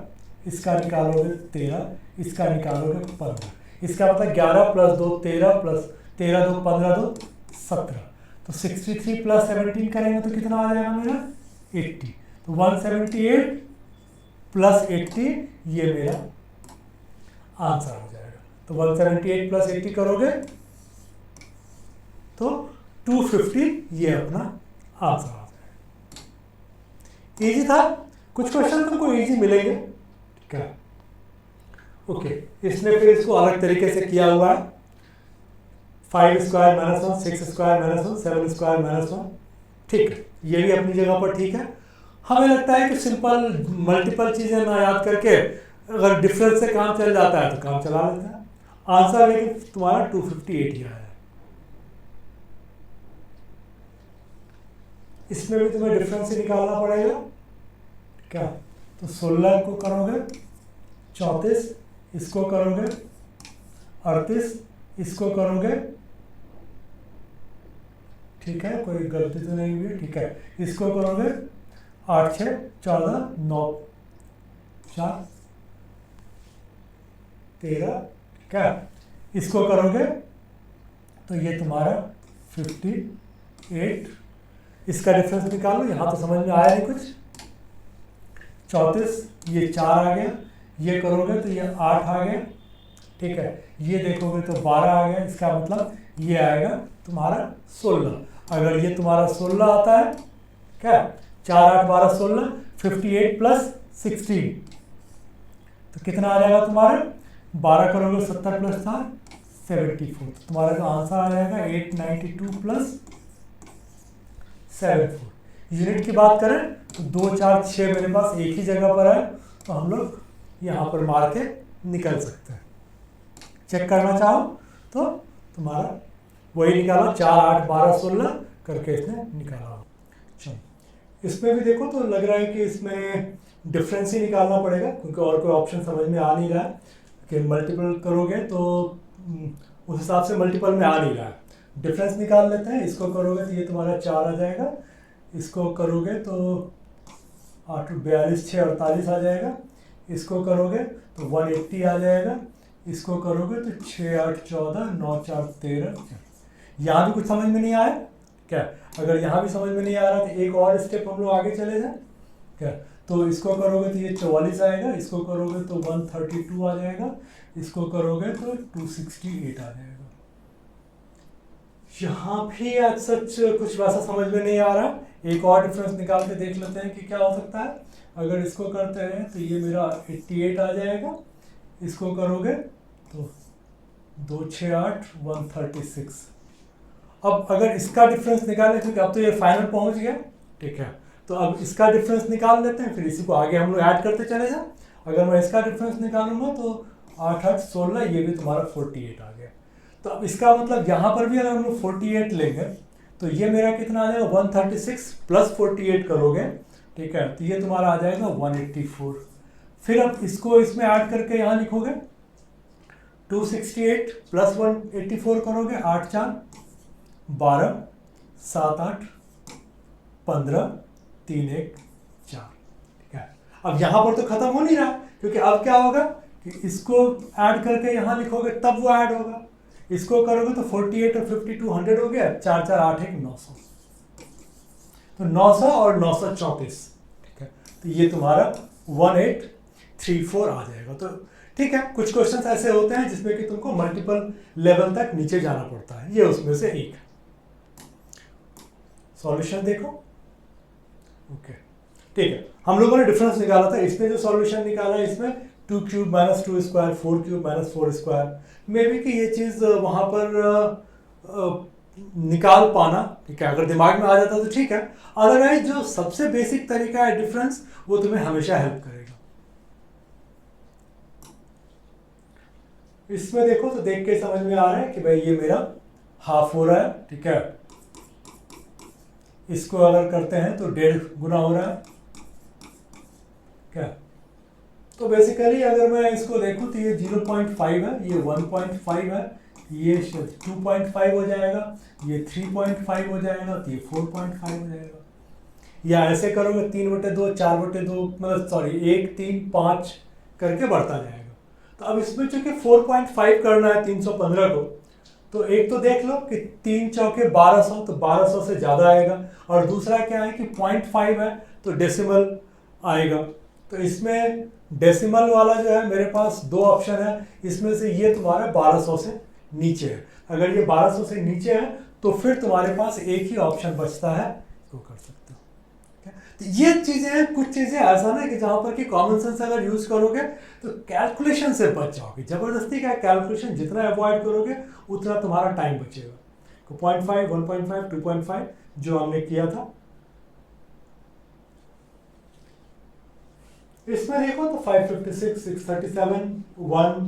इसका निकालोगे 13, इसका निकालोगे 15, इसका मतलब 11 प्लस 2 13 प्लस 13 2 15 2 17, तो 63 प्लस 17 करेंगे तो कितना आ जाएगा मेरा 80। तो 178 प्लस 80 ये मेरा आंसर हो जाएगा। तो 178 प्लस 80 करोगे तो 250 ये अपना आंसर आ जाएगा। इजी था, कुछ क्वेश्चन तुमको इजी मिलेंगे, ठीक है। ओके, इसने फिर इसको अलग तरीके से किया हुआ है, 5 square minus 1 6 square minus 1 7 square minus 1, ठीक है, ये भी अपनी जगह पर ठीक है। हमें लगता है कि सिंपल मल्टीपल चीजें ना याद करके अगर डिफरेंस से काम चल जाता है तो काम चला लेता है। आंसर लेकिन तुम्हारा 258 ही आया है। इसमें भी तुम्हें डिफरेंस से निकालना पड़ेगा, क्या, तो 16 को करोगे 34, इसको करोगे 38, इसको करोगे, ठीक है, कोई गलती तो नहीं हुई, ठीक है, इसको करोगे 8 6 14 9 4 13, ठीक है, इसको करोगे तो ये तुम्हारा 58। इसका डिफरेंस निकालो, यहाँ तो समझ में आया नहीं कुछ। 34 ये 4 आ गया, ये करोगे तो ये 8 आ गया, ठीक है, ये देखोगे तो 12 आ गया, इसका मतलब ये आएगा तुम्हारा 16। अगर ये तुम्हारा 16 आता है, क्या, 4 8 12 16, 58 प्लस 16 तो कितना आ जाएगा तुम्हारा, 12 करोगे 70 प्लस 4 74, तो तुम्हारा जो आंसर आ जाएगा 892 प्लस 74। यूनिट की बात करें तो 2 4 6 मेरे पास एक ही जगह पर है, तो हम लोग यहाँ पर मार के निकल सकते हैं। चेक करना चाहो तो तुम्हारा वही निकाला, 4 8 12 16 करके इसने निकाला। चलो इसमें भी देखो तो लग रहा है कि इसमें डिफरेंस ही निकालना पड़ेगा, क्योंकि और कोई ऑप्शन समझ में आ नहीं रहा है कि मल्टीपल करोगे तो उस हिसाब से मल्टीपल में आ नहीं रहा है। डिफरेंस निकाल लेते हैं। इसको करोगे तो ये तुम्हारा 4 आ जाएगा, इसको करोगे तो 8 42 6 48 आ जाएगा, इसको करोगे तो 180 आ जाएगा, इसको करोगे तो 6 8 14 9 4 13। यहाँ भी कुछ समझ में नहीं आया क्या? अगर यहाँ भी समझ में नहीं आ रहा तो एक और स्टेप हम लोग आगे चले जाए क्या? तो इसको करोगे तो ये 44 आएगा, इसको करोगे तो 132 आ जाएगा, इसको करोगे तो 268 आ जाएगा। यहाँ भी आज सच कुछ वैसा समझ में नहीं आ रहा। एक और डिफरेंस निकाल के देख लेते हैं कि क्या हो सकता है। अगर इसको करते हैं तो ये मेरा 88 आ जाएगा, इसको करोगे तो 2 6 8 136। अब अगर इसका डिफरेंस निकालें, क्योंकि अब तो ये फाइनल पहुंच गया, ठीक है, तो अब इसका डिफरेंस निकाल लेते हैं, फिर इसी को आगे हम लोग ऐड करते चले जाए। अगर मैं इसका डिफरेंस निकालूंगा तो 8 8 16, ये भी तुम्हारा 48 आ गया। तो अब इसका मतलब यहाँ पर भी अगर हम लोग 48 लेंगे तो ये मेरा कितना आ जाएगा, 136 प्लस 48 करोगे, ठीक है, तो ये तुम्हारा आ जाएगा 184। फिर अब इसको इसमें ऐड करके यहाँ लिखोगे 268 प्लस 184 करोगे, 8 4 12 7 8 15 3 1 4, ठीक है। अब यहाँ पर तो खत्म हो नहीं रहा, क्योंकि अब क्या होगा कि इसको ऐड करके यहाँ लिखोगे तब वो ऐड होगा। इसको करोगे तो 48 और 52 100 हो गया, 4 4 8 1 900, तो 900 और 934, ठीक है, तो ये तुम्हारा 1834 आ जाएगा। तो ठीक है, कुछ क्वेश्चंस ऐसे होते हैं जिसमें कि तुमको मल्टीपल लेवल तक नीचे जाना पड़ता है, ये उसमें से एक है। सॉल्यूशन देखो, ओके, ठीक है, हम लोगों ने डिफरेंस निकाला था, इसमें जो सॉल्यूशन निकाला है इसमें 2 cube minus 2 square, 4 cube minus 4 square, may be कि ये चीज़ वहाँ पर निकाल पाना, ठीक है, अगर दिमाग में आ जाता तो ठीक है, अदरवाइज जो सबसे बेसिक तरीका है डिफरेंस, वो तुम्हें हमेशा हेल्प करेगा। इसमें देखो तो देख के समझ में आ रहा है कि भाई ये मेरा हाफ हो रहा है, ठीक है, इसको अगर करते हैं तो 1.5 गुना हो रहा है क्या? तो बेसिकली अगर मैं इसको देखूं तो ये 0.5 है, ये 1.5 है, ये 2.5 हो जाएगा, ये 3.5 हो जाएगा, तो ये 4.5 हो जाएगा। या ऐसे करोगे 3/2 4/2, मतलब सॉरी 1 3 5 करके बढ़ता जाएगा। तो अब इसमें चूंकि 4.5 करना है 315 को, तो एक तो देख लो कि 3 चौके 1200, तो 1200 से ज़्यादा आएगा, और दूसरा क्या है कि 0.5 है तो डेसिमल आएगा। तो इसमें डेसिमल वाला जो है मेरे पास दो ऑप्शन है, इसमें से ये तुम्हारा 1200 से नीचे है। अगर ये 1200 से नीचे है तो फिर तुम्हारे पास एक ही ऑप्शन बचता है, तो कर सकते हो। तो ये चीज़ें हैं, कुछ चीज़ें ऐसा ना कि जहाँ पर कि कॉमन सेंस अगर यूज़ करोगे तो कैलकुलेशन से बच जाओगे। ज़बरदस्ती का कैलकुलेशन जितना अवॉइड करोगे उतना तुम्हारा टाइम बचेगा। तो 0.5 1.5 2.5 जो हमने किया था, इसमें देखो तो 556 637 1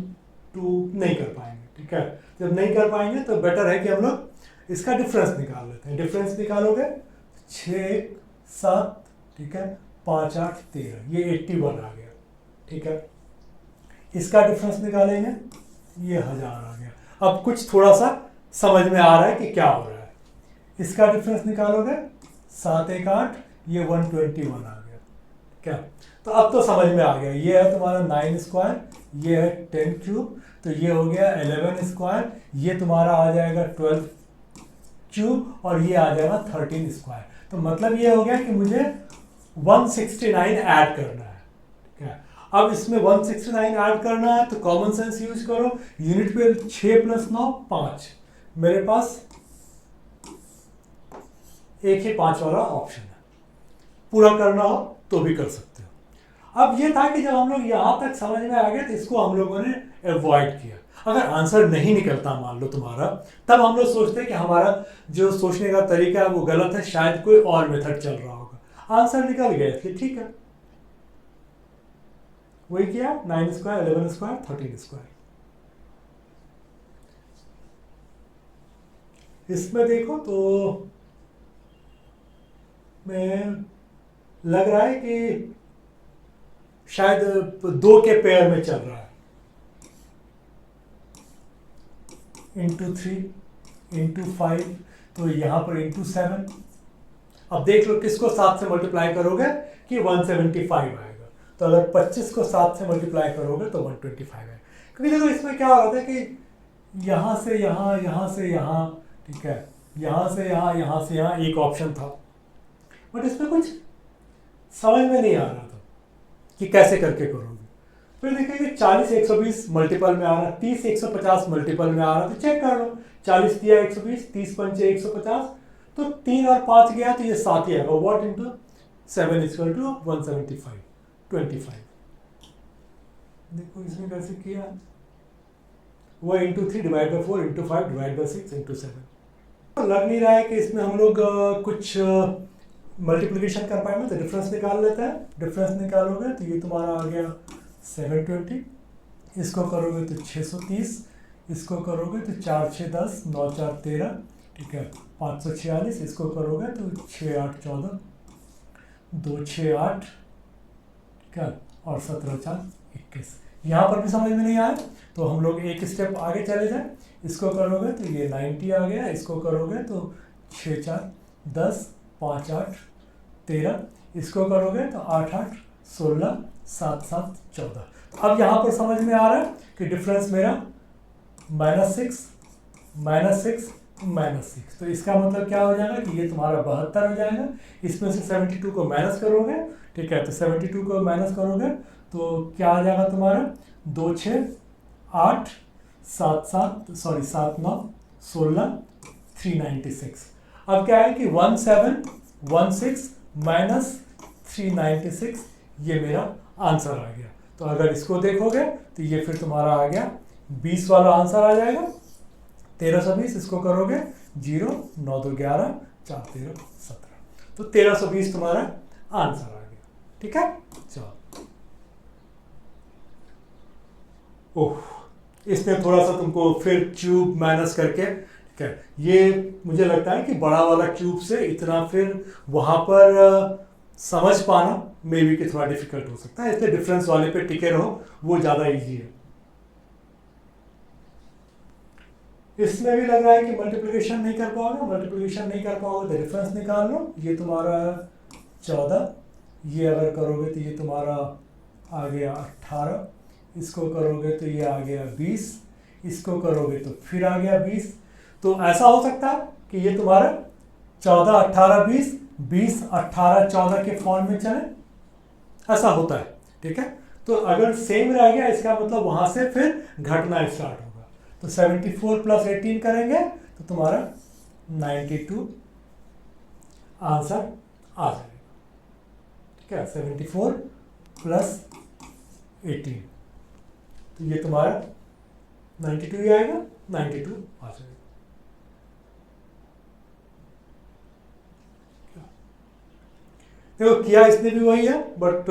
2 नहीं कर पाएंगे, ठीक है। जब नहीं कर पाएंगे तो बेटर है कि हम लोग इसका डिफरेंस निकाल लेते हैं। डिफरेंस निकालोगे 6 7, ठीक है, 5 8 13, ये 81 आ गया, ठीक है। इसका डिफरेंस निकालेंगे, ये 1000 आ गया। अब कुछ थोड़ा सा समझ में आ रहा है कि क्या हो रहा है। इसका डिफरेंस निकालोगे 7 1 8, ये 121 आ गया, क्या? तो अब तो समझ में आ गया, ये है तुम्हारा 9 स्क्वायर, ये है 10 क्यूब, तो ये हो गया 11 स्क्वायर, ये तुम्हारा आ जाएगा 12 क्यूब, और ये आ जाएगा 13 स्क्वायर। तो मतलब ये हो गया कि मुझे 169 ऐड करना है, ठीक है। अब इसमें 169 ऐड करना है तो कॉमन सेंस यूज करो, यूनिट पे 6 + 9 5, मेरे पास एक ही 5 वाला ऑप्शन है। पूरा करना हो तो भी कर सकते हो। अब ये था कि जब हम लोग यहाँ तक समझ में आ गए तो इसको हम लोगों ने अवॉइड किया। अगर आंसर नहीं निकलता मान लो तुम्हारा, तब हम लोग सोचते हैं कि हमारा जो सोचने का तरीका है वो गलत है, शायद कोई और मेथड चल रहा होगा। आंसर निकल गया इसलिए ठीक है, वही किया, 9 स्क्वायर 11 स्क्वायर 13 स्क्वायर। इसमें देखो तो मैं लग रहा है कि शायद 2 के पेयर में चल रहा है, इंटू 3 इंटू 5, तो यहाँ पर इंटू 7। अब देख लो किसको 7 से मल्टीप्लाई करोगे कि 175 आएगा। तो अगर 25 को 7 से मल्टीप्लाई करोगे तो 125 आएगा। क्योंकि देखो इसमें क्या होता है कि यहाँ से यहाँ, यहाँ से यहाँ, ठीक है, यहाँ से यहाँ, यहाँ से यहाँ एक ऑप्शन था, बट इसमें कुछ समझ में नहीं आ रहा था कि कैसे करके करोगे। फिर देखिए कि 40 120 मल्टीपल में आ रहा है, 30 150 मल्टीपल में आ रहा है, तो चेक कर लो। 40 दिया 120, 30 पंचे 150, तो 3 और 5 गया तो ये 7 ही आएगा। Watt into 7 equal to 175, 25। देखो इसमें कैसे किया, वो into 3 divide by 4 into 5 divide by 6 into 7। लग नहीं रहा है कि इसमें हम लोग कुछ मल्टीप्लिकेशन कर पाएंगे, तो डिफरेंस निकाल लेते हैं। डिफरेंस निकालोगे तो ये तुम्हारा आ गया 720, इसको करोगे तो 630, इसको करोगे तो 4 6 10, 9 4 13, ठीक है, 546, इसको करोगे तो 6 8 14, 2 6 8, ठीक है, और 17 4 21। यहाँ पर भी समझ में नहीं आया तो हम लोग एक स्टेप आगे चले जाएं। इसको करोगे तो ये 90 आ गया, इसको करोगे तो 6 4 10, 5 8 13, इसको करोगे तो 8 8 16, 7 7 14। तो अब यहाँ पर समझ में आ रहा है कि डिफरेंस मेरा -6 -6 -6, तो इसका मतलब क्या हो जाएगा कि ये तुम्हारा 72 हो जाएगा। इसमें से 72 को माइनस करोगे, ठीक है, तो 72 को माइनस करोगे तो क्या आ जाएगा तुम्हारा 2 6 8 7 7 सॉरी 7 9 16 396। अब क्या है कि 1716 माइनस 396, ये मेरा आंसर आ गया। तो अगर इसको देखोगे तो ये फिर तुम्हारा आ गया 20 वाला आंसर आ जाएगा। 1320, इसको करोगे 0 9 2 11 4 13 17, तो 1320 तुम्हारा आंसर आ गया। ठीक है, चलो। ओह, इसने थोड़ा सा तुमको फिर क्यूब माइनस करके, ठीक है, ये मुझे लगता है कि बड़ा वाला क्यूब से इतना फिर वहां पर समझ पाना मे बी कि थोड़ा डिफिकल्ट हो सकता है, इसलिए डिफरेंस वाले पे टिके रहो, वो ज़्यादा इजी है। इसमें भी लग रहा है कि मल्टीप्लिकेशन नहीं कर पाओगे, मल्टीप्लिकेशन नहीं कर पाओगे तो डिफरेंस निकाल लो। ये तुम्हारा 14, ये अगर करोगे तो ये तुम्हारा आ गया 18, इसको करोगे तो ये आ गया 20, इसको करोगे तो फिर आ गया 20। तो ऐसा हो सकता है कि ये तुम्हारा 14 18 20 20 18 14 के फॉर्म में चले, ऐसा होता है। ठीक है, तो अगर सेम रह गया इसका मतलब वहां से फिर घटना स्टार्ट होगा। तो 74 प्लस 18 करेंगे तो तुम्हारा 92 आंसर आ जाएगा। ठीक है, 74 प्लस 18, तो ये तुम्हारा 92 ही आएगा, 92 आ जाएगा। देखो किया इसने भी वही है, बट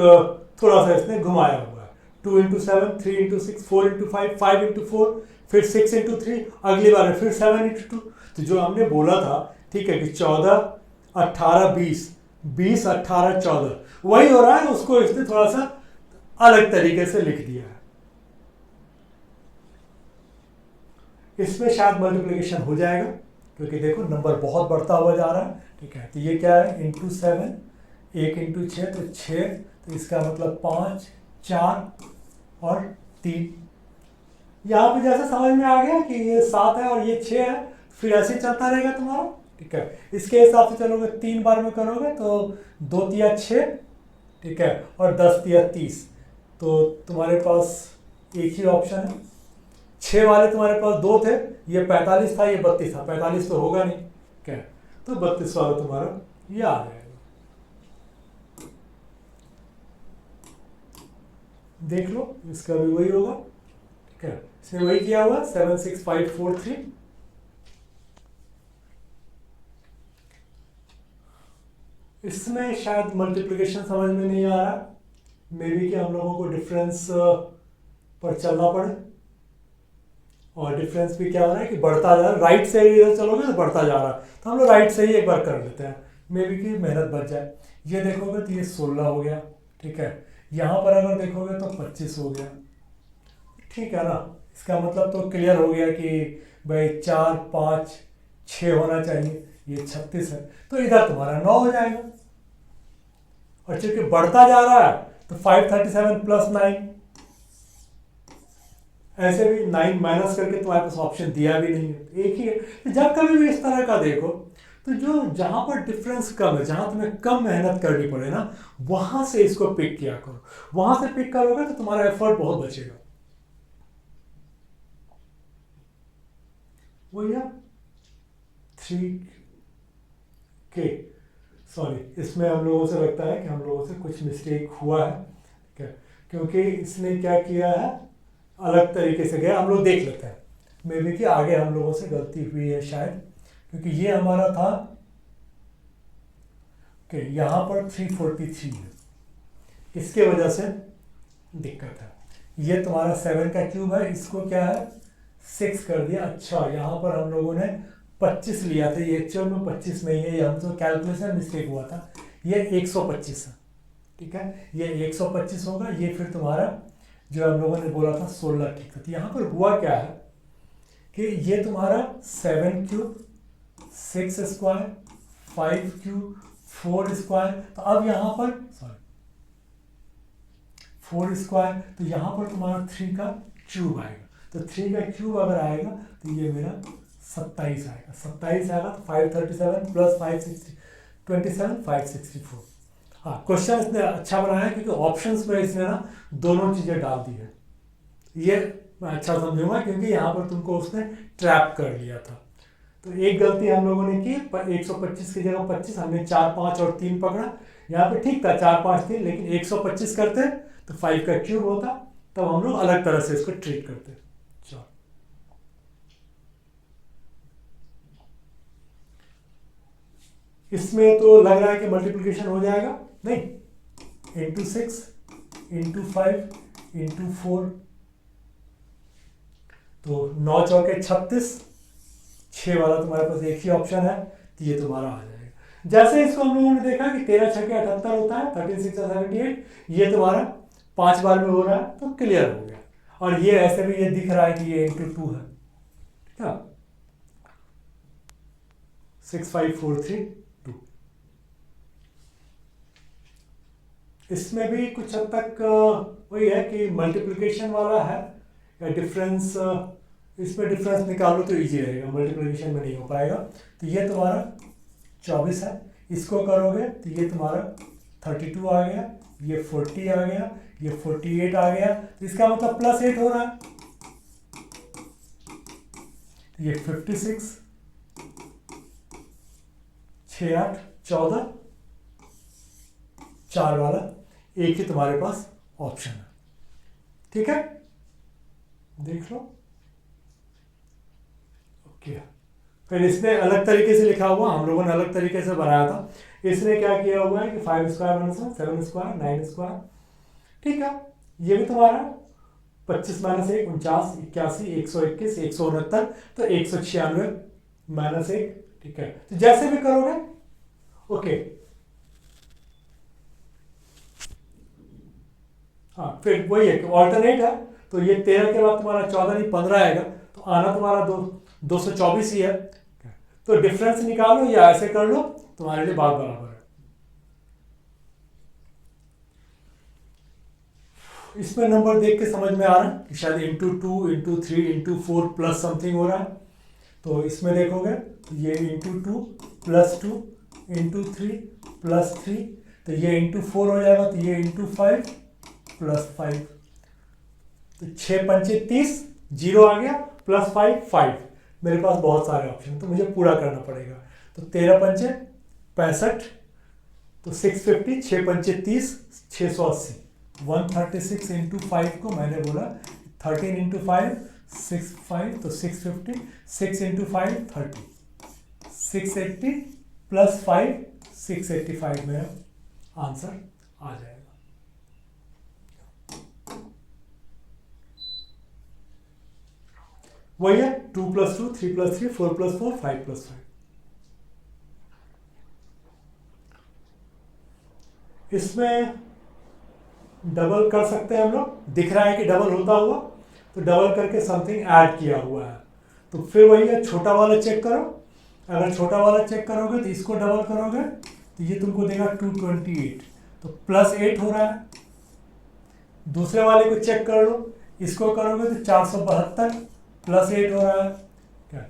थोड़ा सा इसने घुमाया हुआ है। 2 इंटू 7, 3 इंटू 6, 4 इंटू 5, 5 इंटू 4, फिर 6 इंटू 3, अगली बार फिर 7 इंटू 2। तो जो हमने बोला था, ठीक है, कि 14 18 20 20 18 14 वही हो रहा है, उसको इसने थोड़ा सा अलग तरीके से लिख दिया है। इसमें शायद मल्टीप्लिकेशन हो जाएगा, क्योंकि देखो नंबर बहुत बढ़ता हुआ जा रहा है। ठीक है, तो ये क्या है, इंटू 7, 1 इंटू 6 तो 6, तो इसका मतलब 5 4 और 3। यहाँ पे जैसे समझ में आ गया कि ये 7 है और ये 6 है, फिर ऐसे चलता रहेगा तुम्हारा। ठीक है, इसके हिसाब से चलोगे 3 बार में करोगे तो 2 तिया 6, ठीक है, और 10 तिया 30, तो तुम्हारे पास एक ही ऑप्शन है। 6 वाले तुम्हारे पास 2 थे, ये 45 था, ये 32 था, 45 तो होगा नहीं, ठीक है, तो 32 वाला तुम्हारा ये आ जाएगा। देख लो, इसका भी वही होगा। ठीक है, इसने वही किया हुआ 7 6 5 4 3। इसमें शायद मल्टीप्लिकेशन समझ में नहीं आ रहा, मे बी कि हम लोगों को डिफरेंस पर चलना पड़े। और डिफरेंस भी क्या हो रहा है कि बढ़ता जा रहा है, राइट से ही इधर चलोगे तो बढ़ता जा रहा है, तो हम लोग राइट से ही एक बार कर लेते हैं, मे बी की मेहनत बच जाए। ये देखोगे तो ये 16 हो गया, ठीक है। यहाँ पर अगर देखोगे तो 25 हो गया, ठीक है ना। इसका मतलब तो क्लियर हो गया कि भाई 4 5 6 होना चाहिए, ये 36 है, तो इधर तुम्हारा 9 हो जाएगा। और चूंकि बढ़ता जा रहा है तो 537 प्लस 9, ऐसे भी 9 माइनस करके तुम्हारे पास ऑप्शन दिया भी नहीं है, एक ही है। तो जब कभी भी इस तरह का देखो तो जो जहां पर डिफरेंस कम है, जहां तुम्हें कम मेहनत करनी पड़े ना, वहां से इसको पिक किया करो। वहां से पिक करोगे तो तुम्हारा एफर्ट बहुत बचेगा। वही है 3K, सॉरी, इसमें हम लोगों से लगता है कि हम लोगों से कुछ मिस्टेक हुआ है, ठीक है, क्योंकि इसने क्या किया है, अलग तरीके से गया। हम लोग देख लेते हैं, मे बी कि आगे हम लोगों से गलती हुई है शायद, क्योंकि ये हमारा था कि यहाँ पर 343 है, इसके वजह से दिक्कत है। ये तुम्हारा 7 का क्यूब है, इसको क्या है 6 कर दिया। अच्छा, यहाँ पर हम लोगों ने 25 लिया था, ये एक्चुअल में 25 नहीं है, ये हम तो कैलकुलेशन मिस्टेक हुआ था, ये 125 है, ठीक है। ये 125 होगा, ये फिर तुम्हारा जो हम लोगों ने बोला था 16, ठीक है। तो यहाँ पर हुआ क्या है कि ये तुम्हारा 7 क्यूब 6 स्क्वायर 5 क्यूब 4 स्क्वायर, तो अब यहाँ पर सॉरी 4 स्क्वायर, तो यहाँ पर तुम्हारा 3 का क्यूब आएगा। तो 3 का क्यूब अगर आएगा तो ये मेरा 27 आएगा। 27 आएगा तो 537 प्लस 560 27 564। हाँ, क्वेश्चन इसने अच्छा बनाया क्योंकि ऑप्शंस में इसने ना दोनों चीज़ें डाल दी है। ये मैं अच्छा समझूंगा क्योंकि यहाँ पर तुमको उसने ट्रैप कर लिया था। तो एक गलती हम लोगों ने की, 125 की जगह 25, हमने 4 5 और 3 पकड़ा। यहाँ पे ठीक था 4 5 3, लेकिन 125 करते तो 5 का क्यूब होता, तब हम लोग अलग तरह से इसको ट्रीट करते। चलो, इसमें तो लग रहा है कि मल्टीप्लिकेशन हो जाएगा, नहीं, इंटू 6 इंटू 5 इंटू 4, तो 9 चौके 36, 6 वाला तुम्हारे पास एक ही ऑप्शन है, तो ये तुम्हारा आ जाएगा। जैसे इसको हम लोगों ने देखा कि 13 छक्के 78 होता है, 13 6 78, ये तुम्हारा 5 बार में हो रहा है, तो क्लियर हो गया। और ये ऐसे भी ये दिख रहा है कि ये इंटू 2 है, ठीक है, 6 5 4 3 2। इसमें भी कुछ हद तक वही है कि मल्टीप्लिकेशन वाला है या डिफरेंस, इसमें डिफरेंस निकालो तो इजी रहेगा, मल्टीप्लिकेशन में नहीं हो पाएगा। तो ये तुम्हारा 24 है, इसको करोगे तो ये तुम्हारा 32 आ गया, ये 40 आ गया, ये 48 आ गया, तो इसका मतलब प्लस 8 हो रहा है, तो ये 56 6 8 14, 4 वाला एक ही तुम्हारे पास ऑप्शन है, ठीक है, देख लो। ओके, फिर इसने अलग तरीके से लिखा हुआ, हम लोगों ने अलग तरीके से बनाया था। इसने क्या किया हुआ है कि 5 स्क्वायर माइनस 7 स्क्वायर 9 स्क्वायर, ठीक है। ये भी तुम्हारा 25 माइनस 1 49 81 121 169, तो 196 माइनस 1, ठीक है। तो जैसे भी करोगे, ओके, हाँ, फिर वही है कि ऑल्टरनेट है, तो ये 13 के बाद तुम्हारा 14 नहीं 15 आएगा, तो आना तुम्हारा 224 ही है। तो डिफरेंस निकालो या ऐसे कर लो, तुम्हारे लिए बात बराबर है। इसमें नंबर देख के समझ में आ रहा है कि शायद into 2 into 3 into 4 plus something हो रहा है। तो इसमें देखोगे ये इंटू 2 प्लस 2 इंटू 3 प्लस 3, तो ये इंटू 4 हो जाएगा, तो ये इंटू 5 प्लस 5, तो 6 पंचे 30, 0 आ गया, प्लस 5 5। मेरे पास बहुत सारे ऑप्शन, तो मुझे पूरा करना पड़ेगा। तो 13 पंचे 65, तो 650, 6 पंचे 30, 680, 136 इंटू 5 को मैंने बोला 13 इंटू 5 6 5, तो 650, 6 इंटू 5 30, 680 प्लस 5 685 मेरा आंसर आ जाएगा। वही है 2+2, 3+3, 4+4, 5+5। इसमें डबल कर सकते हैं हम लोग, दिख रहा है कि डबल होता हुआ, तो डबल करके समथिंग ऐड किया हुआ है। तो फिर वही है, छोटा वाला चेक करो। अगर छोटा वाला चेक करोगे तो इसको डबल करोगे तो ये तुमको देगा 228, तो +8 हो रहा है। दूसरे वाले को चेक कर लो, इसको करोगे तो 472 +8 हो रहा है। क्या,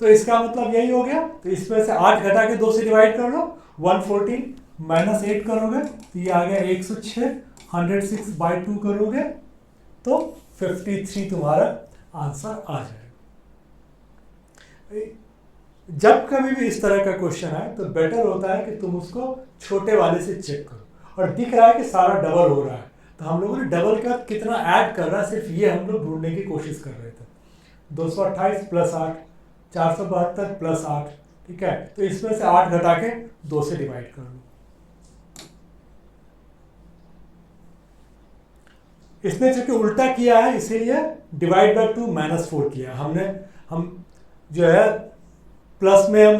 तो इसका मतलब यही हो गया। तो इसमें से 8 घटा के 2 से डिवाइड कर लो, 114 -8 करोगे तो ये आ गया 106। 106/2 करोगे तो 53 तुम्हारा आंसर आ जाएगा। जब कभी भी इस तरह का क्वेश्चन आए तो बेटर होता है कि तुम उसको छोटे वाले से चेक करो, और दिख रहा है कि सारा डबल हो रहा है, तो हम लोगों ने डबल का कितना ऐड कर रहा है सिर्फ ये हम लोग ढूंढने की कोशिश कर रहे थे। 228 + 8, 472 + 8, ठीक है। तो इसमें से 8 घटा के 2 से डिवाइड कर लो। इसने चूंकि उल्टा किया है इसीलिए डिवाइड बाय 2 -4 किया हमने। हम जो है प्लस में हम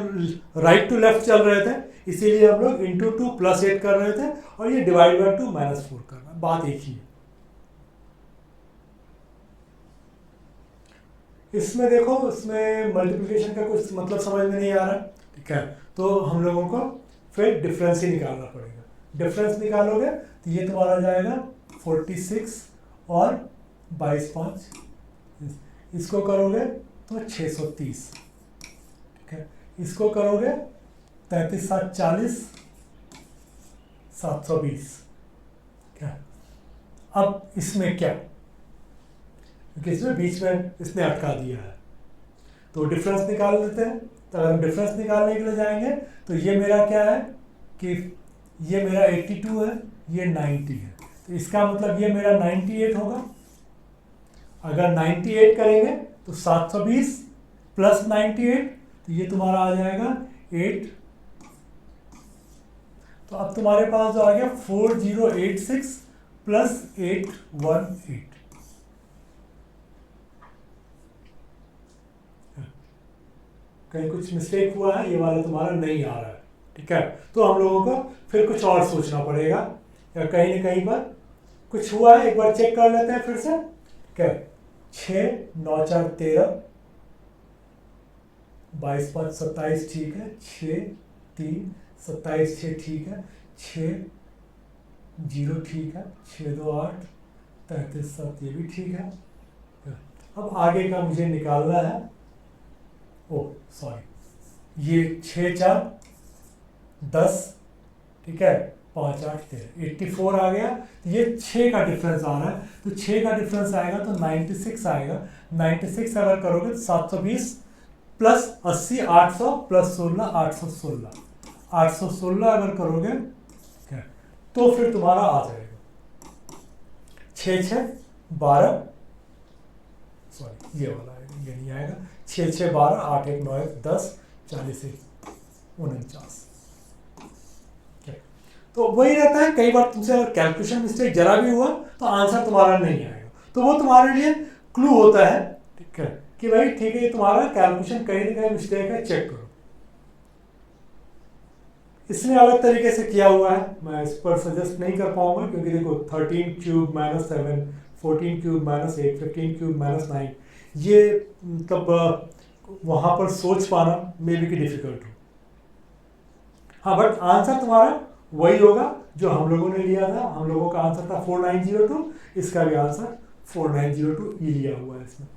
राइट टू लेफ्ट चल रहे थे, इसीलिए हम लोग इंटू 2 +8 कर रहे थे, और ये डिवाइड बाय 2 -4 कर रहा है, बात एक ही है। इसमें देखो, इसमें मल्टीप्लिकेशन का कुछ मतलब समझ में नहीं आ रहा, ठीक है। तो हम लोगों को फिर डिफरेंस ही निकालना पड़ेगा। डिफरेंस निकालोगे तो ये तुम्हारा जाएगा 46 और 22×5, इसको करोगे तो 630, ठीक है। इसको करोगे 33 7 40, 720, क्या। अब इसमें क्या, क्योंकि इसमें बीच में इसने अटका दिया है, तो डिफरेंस निकाल लेते हैं। तो अगर हम डिफरेंस निकालने के लिए जाएंगे तो ये मेरा क्या है कि ये मेरा 82 है, ये 90 है, तो इसका मतलब ये मेरा 98 होगा। अगर 98 करेंगे तो 720 + 98, तो ये तुम्हारा आ जाएगा 8। तो अब तुम्हारे पास जो आ गया 4086 + 818। कहीं कुछ मिस्टेक हुआ है, ये वाला तुम्हारा नहीं आ रहा है, ठीक है। तो हम लोगों को फिर कुछ और सोचना पड़ेगा, या कहीं ना कहीं पर कुछ हुआ है, एक बार चेक कर लेते हैं फिर से। क्या, 6 9 4 13, 22 5 27, ठीक है। 6 3 27 6, ठीक है। 6 0, ठीक है। 6 2 8, 33 7, ये भी ठीक है। अब आगे का मुझे निकालना है। ओ सॉरी, ये 6 4 10, ठीक है। 5 8 13, 84 आ गया। ये 6 का डिफरेंस आ रहा है, तो 6 का डिफरेंस आएगा तो 96 आएगा। 96 अगर करोगे तो 720 + 80, 800 + 16, 816। 816 अगर करोगे क्या, तो फिर तुम्हारा आ जाएगा 6 6 12, सॉरी ये वाला आएगा, ये नहीं आएगा। 6 6 12, 8 1 9 1 10, 40 1 49। तो वही रहता है, कई बार तुमसे अगर कैलकुलेशन मिस्टेक जरा भी हुआ तो आंसर तुम्हारा नहीं आएगा, तो वो तुम्हारे लिए क्लू होता है, ठीक है, कि भाई ठीक है ये तुम्हारा कैलकुलेशन कहीं ना कहीं मिस्टेक है, चेक करो। इसने अलग तरीके से किया हुआ है, मैं इस पर सजेस्ट नहीं कर पाऊंगा, क्योंकि देखो 13³ -7, 14³ -8, 15³ -9, ये मतलब वहां पर सोच पाना मे बी की डिफिकल्ट हो। हाँ, बट आंसर तुम्हारा वही होगा जो हम लोगों ने लिया था। हम लोगों का आंसर था 4902, इसका भी आंसर 4902 ही लिया हुआ है इसमें।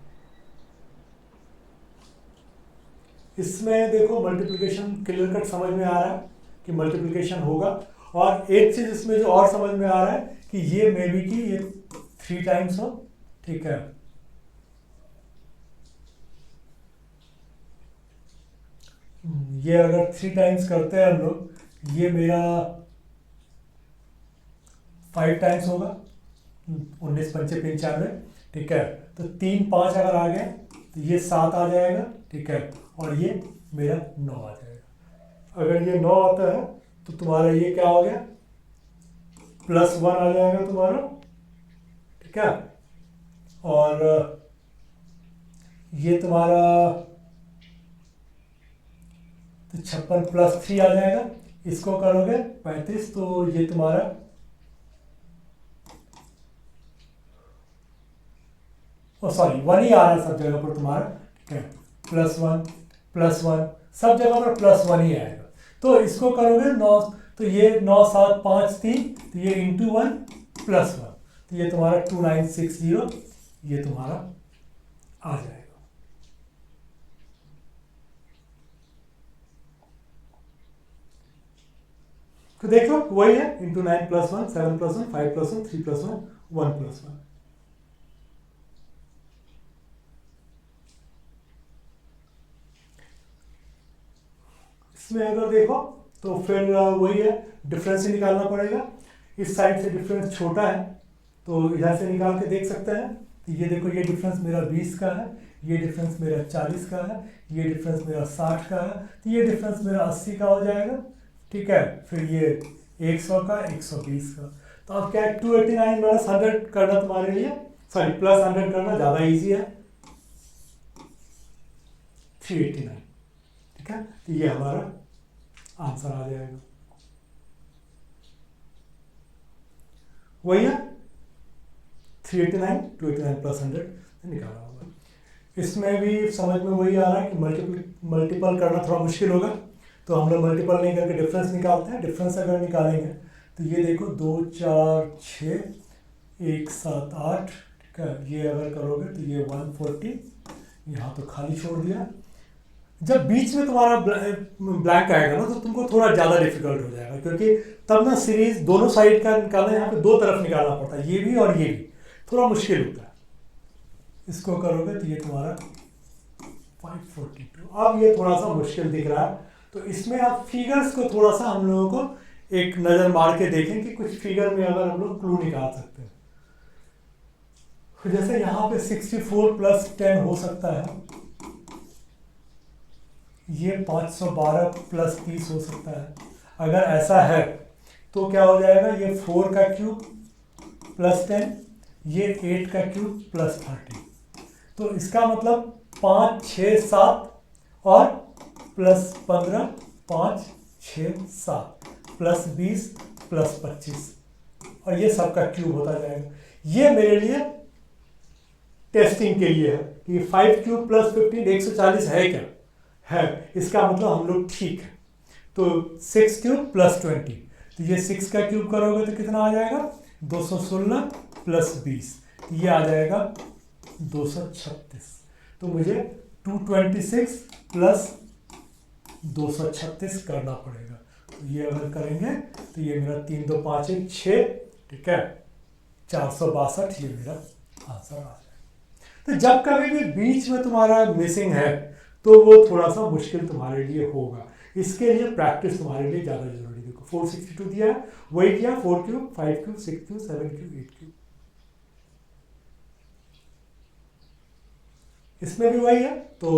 इसमें देखो मल्टीप्लिकेशन क्लियर कट समझ में आ रहा है कि मल्टीप्लिकेशन होगा, और एक चीज इसमें जो और समझ में आ रहा है कि ये मे बी की ये 3 टाइम्स हो, ठीक है। ये अगर 3 टाइम्स करते हैं हम लोग, ये मेरा 5 टाइम्स होगा, 19 पंचे 95, ठीक है। तो 3 5 अगर आ गए तो ये 7 आ जाएगा, ठीक है, और ये मेरा 9 आ जाएगा। अगर ये 9 आता है तो तुम्हारा ये क्या हो गया, +1 आ जाएगा तुम्हारा, ठीक है। और ये तुम्हारा तो 56 प्लस 3 आ जाएगा, इसको करोगे 35, तो ये तुम्हारा सॉरी 1 ही आ रहा है सब जगह पर तुम्हारा, ठीक है, +1 सब जगह पर +1 ही आएगा। तो इसको करोगे 9, तो ये 9 7 5 3, तो ये इंटू 1 +1, तो ये तुम्हारा 2960 ये तुम्हारा आ जाएगा। तो देख लो वही है, इंटू 9 + 1 7 + 1 5 + 1 3 + 1 1 + 1। इसमें अगर देखो तो फिर वही है, डिफरेंस ही निकालना पड़ेगा। इस साइड से डिफरेंस छोटा है तो इधर से निकाल के देख सकते हैं। तो ये देखो, ये डिफरेंस मेरा 20 का है, ये डिफरेंस मेरा 40 का है, ये डिफरेंस मेरा 60 का है, तो ये डिफरेंस मेरा 80 का हो जाएगा, ठीक है। फिर ये 100 का, 120 का। तो अब क्या है, 289 - 100 करना तुम्हारे लिए, सॉरी +100 करना ज़्यादा ईजी है, 389, ठीक है। तो ये हमारा आंसर आ जाएगा, वही है 389, 289 + 100 निकाला होगा। इसमें भी समझ में वही आ रहा है कि मल्टीपल करना थोड़ा मुश्किल होगा, तो हम लोग मल्टीपल नहीं करके डिफरेंस निकालते हैं। डिफरेंस अगर निकालेंगे तो ये देखो 2 4 6 1 7 8, ठीक है। ये अगर करोगे तो ये 140, यहाँ तो खाली छोड़ दिया। जब बीच में तुम्हारा ब्लैंक आएगा ना तो तुमको थोड़ा ज़्यादा डिफिकल्ट हो जाएगा, क्योंकि तब ना सीरीज दोनों साइड का निकालना, यहाँ पे दो तरफ निकालना पड़ता है, ये भी और ये भी, थोड़ा मुश्किल होता है। इसको करोगे तो ये तुम्हारा 542। अब ये थोड़ा सा मुश्किल दिख रहा है, तो इसमें आप फिगर्स को थोड़ा सा हम लोगों को एक नज़र मार के देखें कि कुछ फिगर में अगर हम लोग क्लू निकाल सकते हैं। जैसे यहाँ पे 64 + 10 हो सकता है, ये 512 + 30 हो सकता है। अगर ऐसा है तो क्या हो जाएगा, ये 4 का क्यूब + 10, ये 8 का क्यूब + 30। तो इसका मतलब 5 6 7 और +15 5 6 7 +20 +25, और ये सबका क्यूब होता जाएगा। ये मेरे लिए टेस्टिंग के लिए है कि 5 क्यूब + 15 140 है क्या, है, इसका मतलब हम लोग ठीक है। तो 6 क्यूब + 20, तो ये 6 का क्यूब करोगे तो कितना आ जाएगा, 216 + 20, तो ये आ जाएगा 236। तो मुझे 226 + 236 करना पड़ेगा। तो ये अगर करेंगे तो ये मेरा 3 2 5 1 6, ठीक है, 462 ये मेरा आंसर आ जाएगा। तो जब कभी भी बीच में तुम्हारा मिसिंग है तो वो थोड़ा सा मुश्किल तुम्हारे लिए होगा, इसके लिए प्रैक्टिस तुम्हारे लिए ज़्यादा जरूरी। देखो 462 दिया है, वही किया 4 cube 5 cube 6 cube 7 cube 8 cube, इसमें भी वही है। तो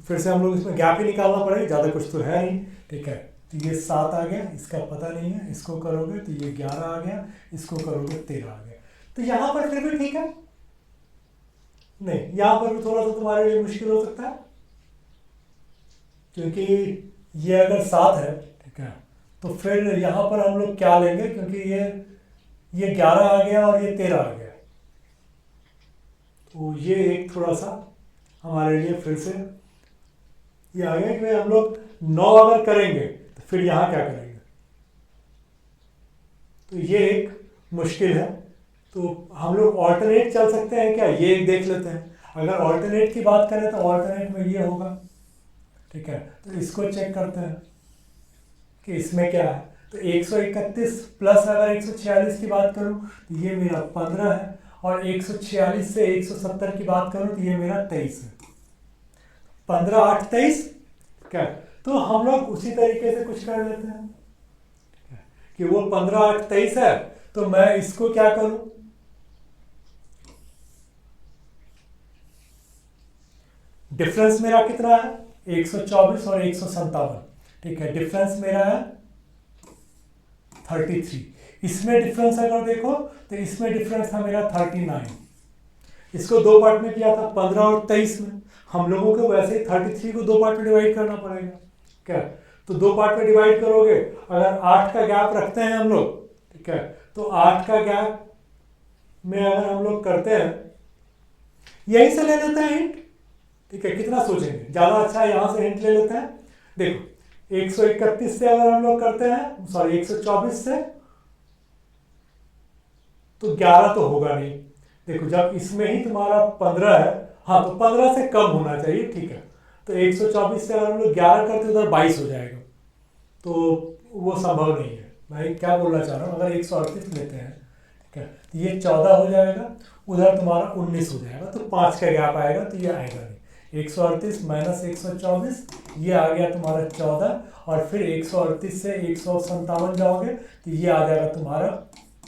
फिर से हम लोग इसमें गैप ही निकालना पड़ेगा, ज़्यादा कुछ तो है नहीं, ठीक है। तो ये 7 आ गया, इसका पता नहीं है, इसको करोगे तो ये 11 आ गया, इसको करोगे 13 आ गया। तो यहाँ पर फिर भी ठीक है, नहीं यहाँ पर भी थोड़ा सा तुम्हारे लिए मुश्किल हो सकता है, क्योंकि ये अगर 7 है, ठीक है, तो फिर यहाँ पर हम लोग क्या लेंगे, क्योंकि ये 11 आ गया और ये 13 आ गया, तो ये एक थोड़ा सा हमारे लिए फिर से ये आ गया कि हम लोग 9 अगर करेंगे तो फिर यहाँ क्या करेंगे, तो ये एक मुश्किल है। तो हम लोग ऑल्टरनेट चल सकते हैं क्या, ये एक देख लेते हैं। अगर ऑल्टरनेट की बात करें तो ऑल्टरनेट में ये होगा, ठीक है। तो इसको चेक करते हैं कि इसमें क्या है। तो 131 प्लस अगर 146 की बात करूं तो ये मेरा 15 है, और 146 से 170 की बात करूं तो ये मेरा 23 है। 15 8 23, क्या, तो हम लोग उसी तरीके से कुछ कर लेते हैं कि वो 15 8 23 है, तो मैं इसको क्या करूं, डिफरेंस मेरा कितना है 124 और 157, ठीक है, डिफरेंस मेरा है 33। इसमें डिफरेंस अगर देखो तो इसमें डिफरेंस था मेरा 39। इसको दो पार्ट में किया था, 15 और 23 में। हम लोगों को वैसे ही 33 को 2 पार्ट में डिवाइड करना पड़ेगा। क्या, तो 2 पार्ट में डिवाइड करोगे, अगर 8 का गैप रखते हैं हम लोग, ठीक है, तो 8 का गैप में अगर हम लोग करते हैं, यहीं से ले लेते हैं हिंट, ठीक है, कितना सोचेंगे, ज़्यादा अच्छा है यहाँ से हिंट ले लेते हैं। देखो 131 से अगर हम लोग करते हैं, सॉरी 124 से, तो 11 तो होगा नहीं। देखो जब इसमें ही तुम्हारा 15 है, हाँ तो 15 से कम होना चाहिए, ठीक है। तो 124 से अगर हम लोग 11 करते उधर 22 हो जाएगा, तो वो संभव नहीं है। मैं क्या बोलना चाह रहा हूँ, अगर 138 लेते हैं, ठीक है, तो ये 14 हो जाएगा, उधर तुम्हारा 19 हो जाएगा, तो 5 का गैप आएगा, तो ये आएगा नहीं। 138 माइनस 124, ये आ गया तुम्हारा 14, और फिर 138 से 157 जाओगे तो ये आ जाएगा तुम्हारा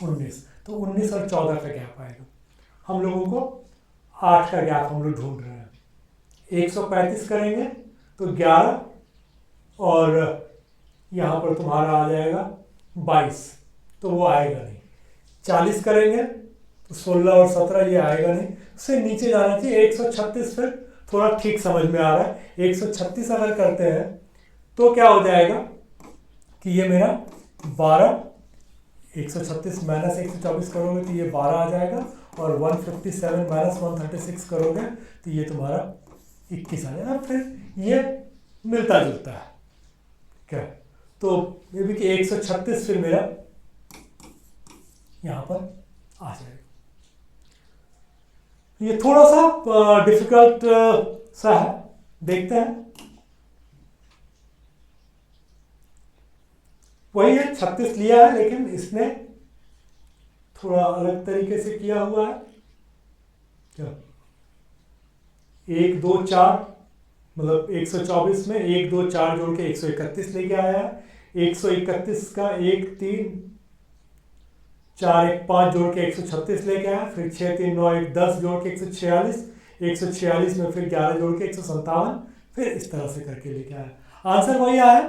19, तो 19 और 14 का गैप आएगा। हम लोगों को 8 का गैप हम लोग ढूंढ रहे हैं। 135 करेंगे तो 11, और यहाँ पर तुम्हारा आ जाएगा 22, तो वो आएगा नहीं। 40 करेंगे तो 16 और 17 ये आएगा नहीं, उससे नीचे जाना चाहिए। 136 फिर थोड़ा ठीक समझ में आ रहा है। 136 अगर करते हैं तो क्या हो जाएगा कि ये मेरा 12, 136 माइनस 124 करोगे तो ये 12 आ जाएगा, और 157 माइनस 136 करोगे तो ये तुम्हारा 21 आ जाएगा। फिर ये मिलता जुलता है, क्या, तो ये भी कि 136 फिर मेरा यहाँ पर आ जाएगा। ये थोड़ा सा डिफिकल्ट सा है, देखते हैं। वही है, 36 लिया है, लेकिन इसने थोड़ा अलग तरीके से किया हुआ है। क्या, 1 2 4, मतलब 124 में 1 2 4 जोड़ के 131 लेके आया है। 131 का 1 3 4 1 5 जोड़ के 136 लेके आया, फिर 6 3 9 1 10 जोड़ के 146, 146 में फिर 11 जोड़ के 157, फिर इस तरह से करके लेके आया। आंसर वही आया,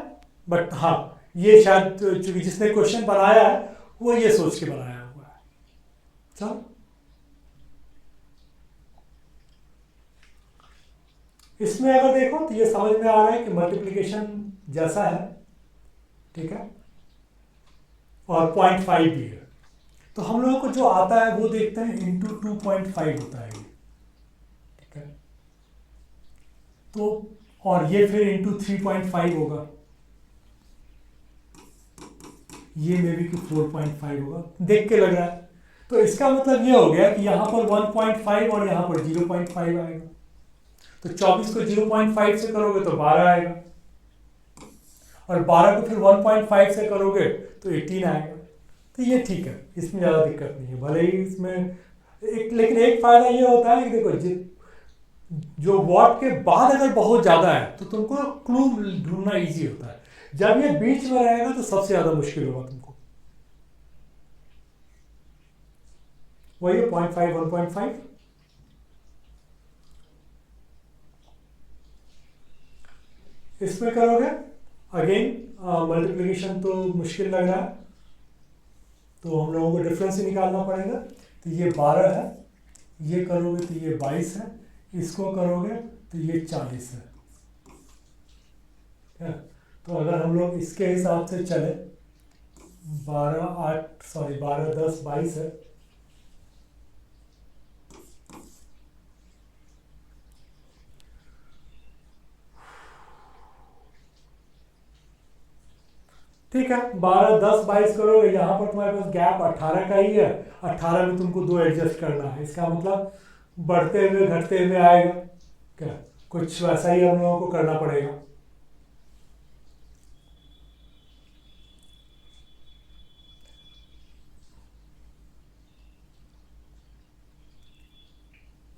बट हाँ ये शायद चूंकि जिसने क्वेश्चन बनाया है वो ये सोच के बनाया हुआ है। चलो, इसमें अगर देखो तो ये समझ में आ रहा है कि मल्टीप्लिकेशन जैसा है, ठीक है, और 0.5 भी है। तो हम लोगों को जो आता है वो देखते हैं, इंटू 2.5 होता है, ठीक है, तो और ये फिर इंटू 3.5 होगा, ये मे बी कि 4.5 होगा, देख के लग रहा है। तो इसका मतलब ये हो गया कि यहाँ पर 1.5 और यहाँ पर 0.5 आएगा। तो 24 को 0.5 से करोगे तो 12 आएगा, और 12 को फिर 1.5 से करोगे तो 18 आएगा। तो ये ठीक है, इसमें ज़्यादा दिक्कत नहीं है। भले ही इसमें लेकिन एक फ़ायदा ये होता है कि देखो जो वॉट के बाद अगर बहुत ज़्यादा है तो तुमको क्लू ढूंढना ईजी होता है। जब ये बीच में रहेगा तो सबसे ज़्यादा मुश्किल होगा तुमको। वही 0.5 1.5, इसमें करोगे अगेन मल्टीप्लिकेशन तो मुश्किल लग रहा है, तो हम लोगों को डिफरेंस ही निकालना पड़ेगा। तो ये 12 है, ये करोगे तो ये 22 है, इसको करोगे तो ये 40 है। तो अगर हम लोग इसके हिसाब से चले, 12 10 22 है, ठीक है। 12 10 22 करोगे, यहाँ पर तुम्हारे पास गैप 18 का ही है। 18 में तुमको 2 एडजस्ट करना है, इसका मतलब बढ़ते हुए घटते हुए आएगा। क्या, कुछ वैसा ही हम लोगों को करना पड़ेगा।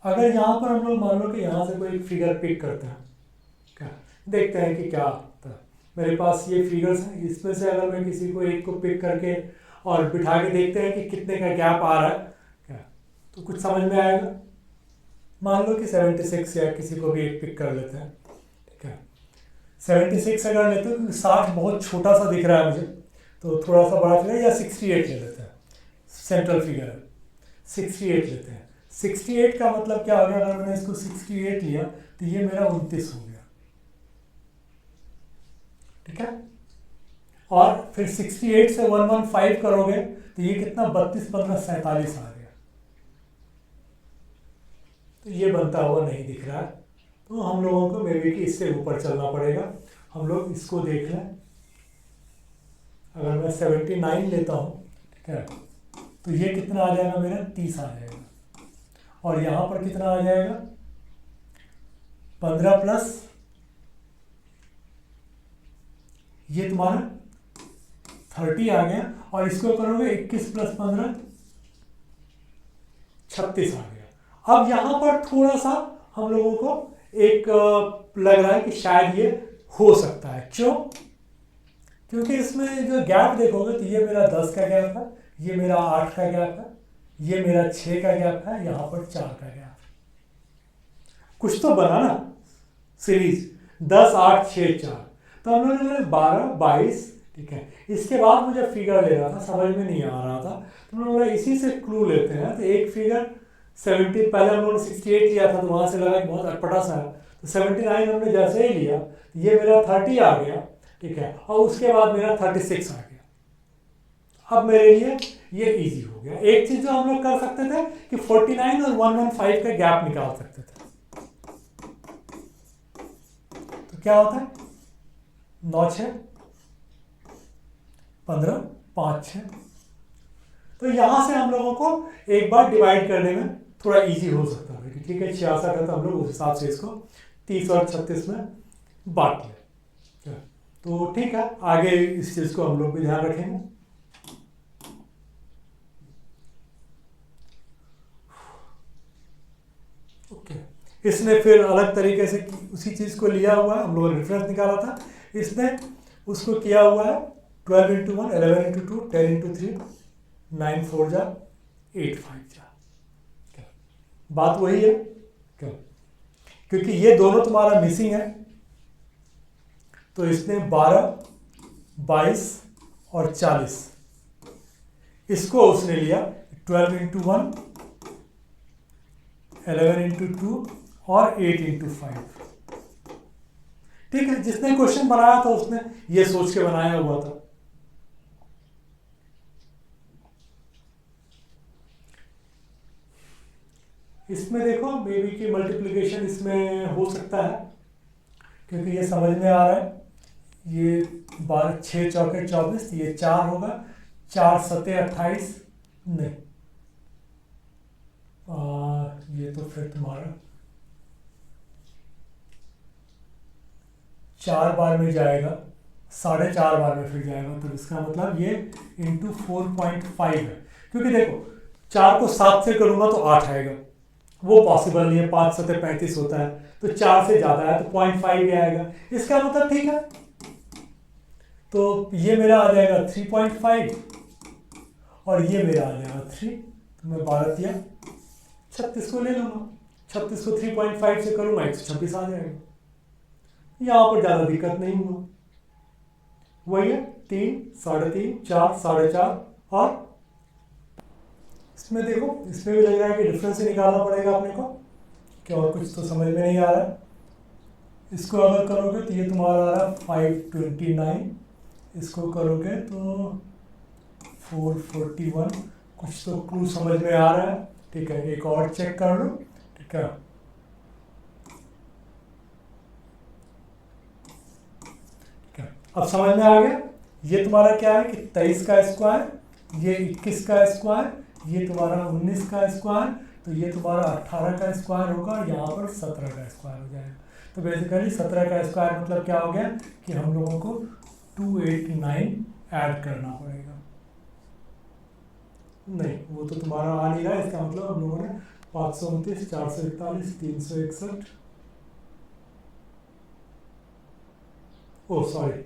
अगर यहाँ पर हम लोग मान लो कि यहाँ से कोई फिगर पिक करते हैं, क्या देखते हैं कि क्या होता है। मेरे पास ये फिगर्स हैं, इसमें से अगर मैं किसी को एक को पिक करके और बिठा के देखते हैं कि कितने का गैप आ रहा है, क्या तो कुछ समझ में आएगा। मान लो कि 76 या किसी को भी एक पिक कर लेते हैं, ठीक है। 76 अगर लेते हैं, क्योंकि 60 बहुत छोटा सा दिख रहा है मुझे, तो थोड़ा सा बड़ा फिगर, या 68 ले लेते हैं, सेंट्रल फिगर है, 68 लेते हैं। 68 का मतलब क्या हो गया, अगर मैंने इसको 68 लिया तो ये मेरा 29 हो गया, ठीक है। और फिर 68 से 115 करोगे तो ये कितना, 32 15 47 आ गया। तो ये बनता हुआ नहीं दिख रहा है, तो हम लोगों को मे बी कि इससे ऊपर चलना पड़ेगा। हम लोग इसको देख लें, अगर मैं 79 लेता हूँ, ठीक है, तो ये कितना आ जाएगा मेरा, 30 आ जाएगा। और यहाँ पर कितना आ जाएगा, 15 प्लस ये तुम्हारा 30 आ गया, और इसको करोगे 21 प्लस 15 36 आ गया। अब यहाँ पर थोड़ा सा हम लोगों को एक लग रहा है कि शायद ये हो सकता है। क्यों? क्योंकि इसमें जो गैप देखोगे तो ये मेरा 10 का गैप है, ये मेरा 8 का गैप है, ये मेरा 6 का गैप है, यहाँ पर 4 का गैप है। कुछ तो बना ना सीरीज, 10 8 6 4, तो हम लोगों ने 12 22, ठीक है। इसके बाद मुझे फिगर ले रहा था, समझ में नहीं आ रहा था, तो हम लोग इसी से क्लू लेते हैं। तो एक फिगर 70, पहले हम लोगों ने 68 लिया था तो वहाँ से लगा कि बहुत अटपटा सा है, तो 79 हमने जैसे ही लिया तो ये मेरा 30 आ गया, ठीक है, और उसके बाद मेरा 36 आ गया। अब मेरे लिए ये इजी हो गया। एक चीज़ जो हम लोग कर सकते थे कि 49 और 115 का गैप निकाल सकते थे। तो क्या होता है, 9 6 15 5 6, तो यहां से हम लोगों को एक बार डिवाइड करने में थोड़ा इजी हो सकता है कि ठीक है 66 है, तो हम लोग उस हिसाब से इसको 30 और 36 में बांट लें। तो ठीक है, आगे इस चीज को हम लोग भी ध्यान रखेंगे। ओके, इसने फिर अलग तरीके से उसी चीज को लिया हुआ है, हम लोगों ने रेफरेंस निकाला था, इसने उसको किया हुआ है 12 इंटू 1 11 इंटू 2 10 इंटू 3 9 4 जा 8 5 जा। बात वही है क्यों? क्योंकि ये दोनों तुम्हारा मिसिंग है, तो इसने 12 22 और 40, इसको उसने लिया 12 इंटू 1 11 इंटू 2 और 8 इंटू 5। ठीक है, जिसने क्वेश्चन बनाया था उसने ये सोच के बनाया हुआ था। इसमें देखो मे बी की मल्टीप्लिकेशन इसमें हो सकता है, क्योंकि ये समझ में आ रहा है, ये 12 6 चौके 24, ये 4 होगा, 4 7 28, नहीं ये तो फिर तुम्हारा 4 बार में जाएगा, 4.5 बार में फिर जाएगा, तो इसका मतलब ये इंटू 4.5 है। क्योंकि देखो 4 को 7 से करूंगा तो 8 आएगा, वो पॉसिबल नहीं है, 5 7 35 होता है, तो 4 से ज़्यादा है तो 0.5 ही आएगा। इसका मतलब ठीक है, तो ये मेरा आ जाएगा 3.5 और ये मेरा आ जाएगा 3, तो मैं 12 या 36 को ले लूँगा, 36 को 3.5 से करूँगा 126 आ जाएगा। यहाँ पर ज़्यादा दिक्कत नहीं हुआ, वही है 3 3.5 4 4.5। और इसमें देखो, इसमें भी लग रहा है कि डिफरेंस ही निकालना पड़ेगा अपने को, क्या और कुछ तो समझ में नहीं आ रहा है। इसको अगर करोगे तो ये तुम्हारा आ रहा है 529, इसको करोगे तो 441, कुछ तो क्लू समझ में आ रहा है। ठीक है, एक और चेक कर लो, ठीक है, अब समझ में आ गया। ये तुम्हारा क्या है कि 23 का स्क्वायर, ये 21 का स्क्वायर, ये तुम्हारा 19 का स्क्वायर, तो ये तुम्हारा 18 का स्क्वायर होगा, यहाँ पर 17 का स्क्वायर हो जाएगा। तो बेसिकली 17 का स्क्वायर मतलब क्या हो गया कि हम लोगों को 289 ऐड करना पड़ेगा। नहीं, वो तो तुम्हारा आ नहीं रहा, इसका मतलब हम लोगों ने 529 441 361, ओ सॉरी,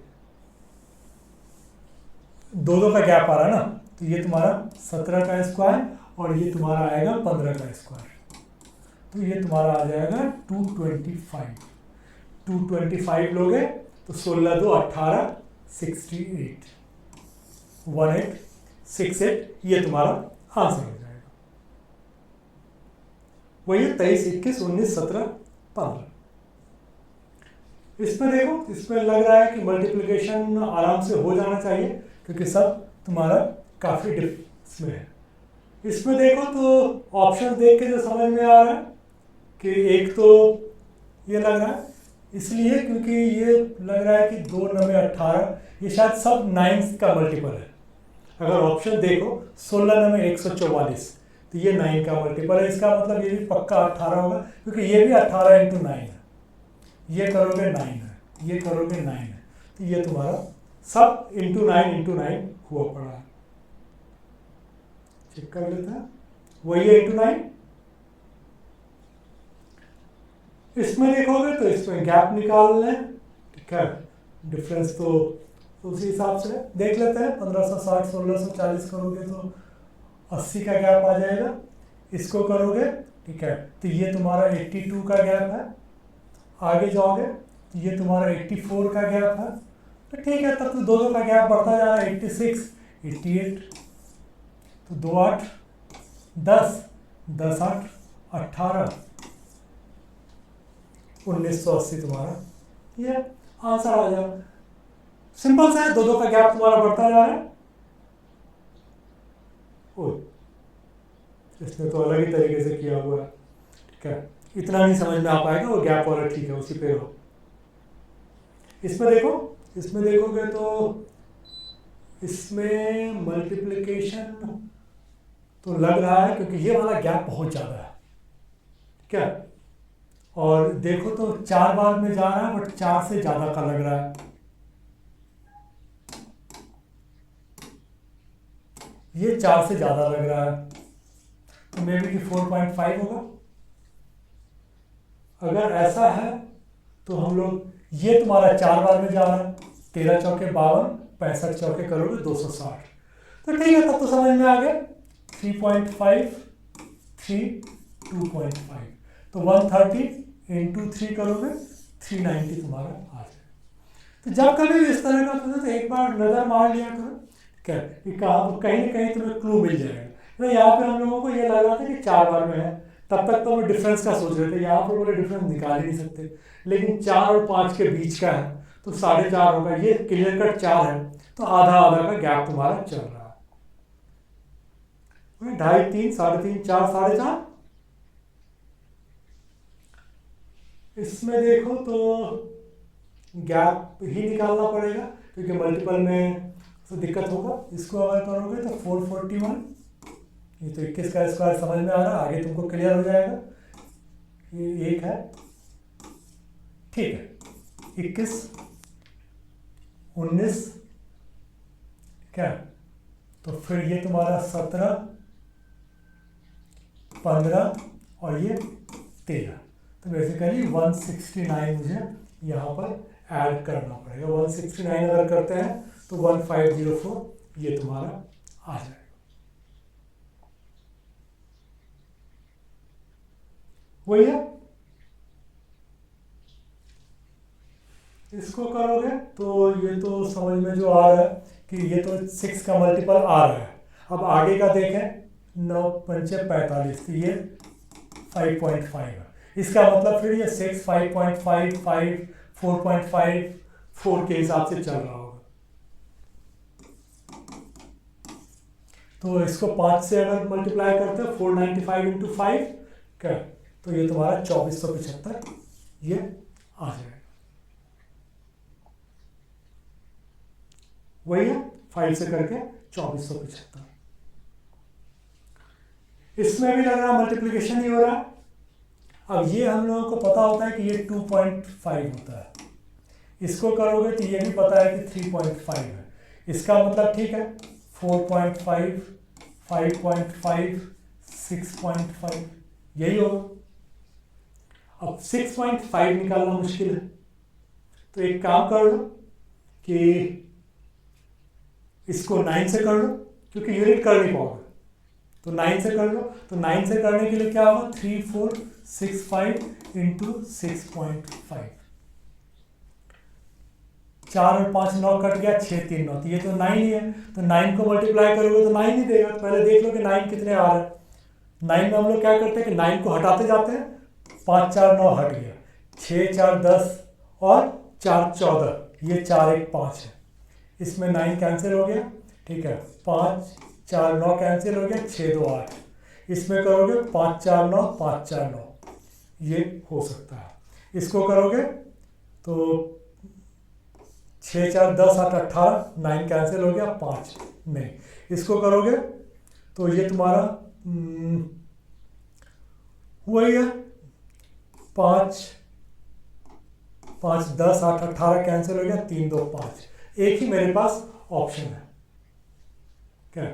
दो का गैप आ रहा है ना, तो ये तुम्हारा 17 का स्क्वायर और ये तुम्हारा आएगा 15 का स्क्वायर, तो ये तुम्हारा आ जाएगा 225। 225 लोगे तो 16 2 18 68 1868, ये तुम्हारा आंसर हो जाएगा। वही 23, 21, 19, 17, 15। इसमें देखो, इसमें लग रहा है कि मल्टीप्लिकेशन आराम से हो जाना चाहिए क्योंकि सब तुम्हारा काफ़ी इसमें है। इसमें देखो तो ऑप्शन देख के जो समझ में आ रहा है कि एक तो ये लग रहा है इसलिए क्योंकि ये लग रहा है कि 2 9 18, ये शायद सब 9 का मल्टीपल है। अगर ऑप्शन देखो 16 9 144, तो ये 9 का मल्टीपल है। इसका मतलब ये भी पक्का 18 होगा क्योंकि ये भी 18 × 9 है। ये करोगे 9 है, ये करोगे 9 है, तो ये तुम्हारा सब × 9 हुआ पड़ा है। चेक कर लेते हैं, वही है × 9। इसमें देखोगे तो इसमें गैप निकाल लें, ठीक है, डिफरेंस तो उसी हिसाब से देख लेते हैं। 1560 1640 करोगे तो 80 का गैप आ जाएगा। इसको करोगे, ठीक है, तो ये तुम्हारा 82 का गैप है। आगे जाओगे तो ये तुम्हारा 84 का गैप है। तो ठीक है, तब तो दोनों का गैप बढ़ता जा रहा है, 86 88, तो 2 8 10 10 8 18 1980 तुम्हारा ये आंसर आ जाएगा। सिंपल सा है, दो का गैप तुम्हारा बढ़ता जा रहा है। इसने तो अलग ही तरीके से किया हुआ है, ठीक है, इतना नहीं समझ में आ पाएगा, वो गैप वाला ठीक है, उसी पे रहो। इसमें देखो, इसमें देखोगे तो इसमें मल्टीप्लिकेशन तो लग रहा है क्योंकि ये वाला गैप बहुत ज़्यादा है, ठीक है, और देखो तो 4 बार में जा रहा है बट 4 से ज़्यादा का लग रहा है। ये 4 से ज़्यादा लग रहा है, तो मे बी कि 4.5 होगा। अगर ऐसा है तो हम लोग, ये तुम्हारा 4 बार में जा रहा है, 13 चौके 52, 65 चौके करोगे 260, तो ठीक है, तब तो समझ में आ गया। 3.5 3 2.5, तो 130 × 3 करोगे 390 तुम्हारा आ जाएगा। तो जब कभी इस तरह का पूछो तो एक बार नज़र मार लिया करो, क्या कहीं ना कहीं तुम्हें क्लू मिल जाएगा। तो यहाँ पे हम लोगों को ये लग रहा था कि 4 बार में है, तब तक तो हम डिफरेंस का सोच रहे थे, यहाँ पर बोले डिफरेंस निकाल ही नहीं सकते, लेकिन 4 और 5 के बीच का है तो 4.5 होगा। ये क्लियर कट 4 है, तो आधा आधा का गैप तुम्हारा चल रहा है, 2.5 3 3.5 4 4.5। इसमें देखो तो गैप ही निकालना पड़ेगा क्योंकि मल्टीपल में तो दिक्कत होगा। इसको अगर करोगे तो 441, ये तो 21 का स्क्वायर समझ में आ रहा है, आगे तुमको क्लियर हो जाएगा। ये एक है, ठीक है, 21 19, क्या, तो फिर ये तुम्हारा 17 15 और ये 13, तो बेसिकली 169 मुझे यहाँ पर ऐड करना पड़ेगा। 169 अगर करते हैं तो 1504 ये तुम्हारा आ जाएगा। वही है, इसको करोगे तो ये तो समझ में जो आ रहा है कि ये तो 6 का मल्टीपल आ रहा है। अब आगे का देखें, 9 5 45, तो ये 5.5 है। इसका मतलब फिर ये 6 5.5 5 4.5 4 के हिसाब से चल रहा होगा। तो इसको 5 से अगर मल्टीप्लाई करते हैं 495 × 5, क्या, तो ये तुम्हारा 2475 ये आ जाएगा। वही है, 5 से करके 2475। इसमें भी लग रहा है मल्टीप्लिकेशन ही हो रहा है। अब ये हम लोगों को पता होता है कि ये 2.5 होता है, इसको करोगे तो ये भी पता है कि 3.5 है। इसका मतलब ठीक है, 4.5 5.5 6.5 यही होगा। अब 6.5 निकालना मुश्किल है, तो एक काम कर लो कि इसको 9 से कर लो, क्योंकि यूनिट कर नहीं पाओगे, तो 9 से कर लो। तो 9 से करने के लिए क्या होगा, 3465 × 6.5, 4 और 5 9 कट गया, 6 3 9, तो ये तो 9 ही है। तो 9 को मल्टीप्लाई करोगे तो 9 ही देगा। तो पहले देख लो कि 9 कितने आ रहे हैं, 9 में हम लोग क्या करते हैं कि 9 को हटाते जाते हैं, 5 4 9 हट गया, 6 4 10 और 4 14, ये 4 1 5 है, इसमें 9 कैंसिल हो गया, ठीक है, 5 4 9 कैंसिल हो गया, 6 2 8, इसमें करोगे 5 4 9 5 4 9, ये हो सकता है। इसको करोगे तो 6 4 10 8 18, 9 कैंसिल हो गया, 5 नहीं, इसको करोगे तो ये तुम्हारा वही है, 5 5 10 8 18 कैंसिल हो गया, 3 2 5, एक ही मेरे पास ऑप्शन है, क्या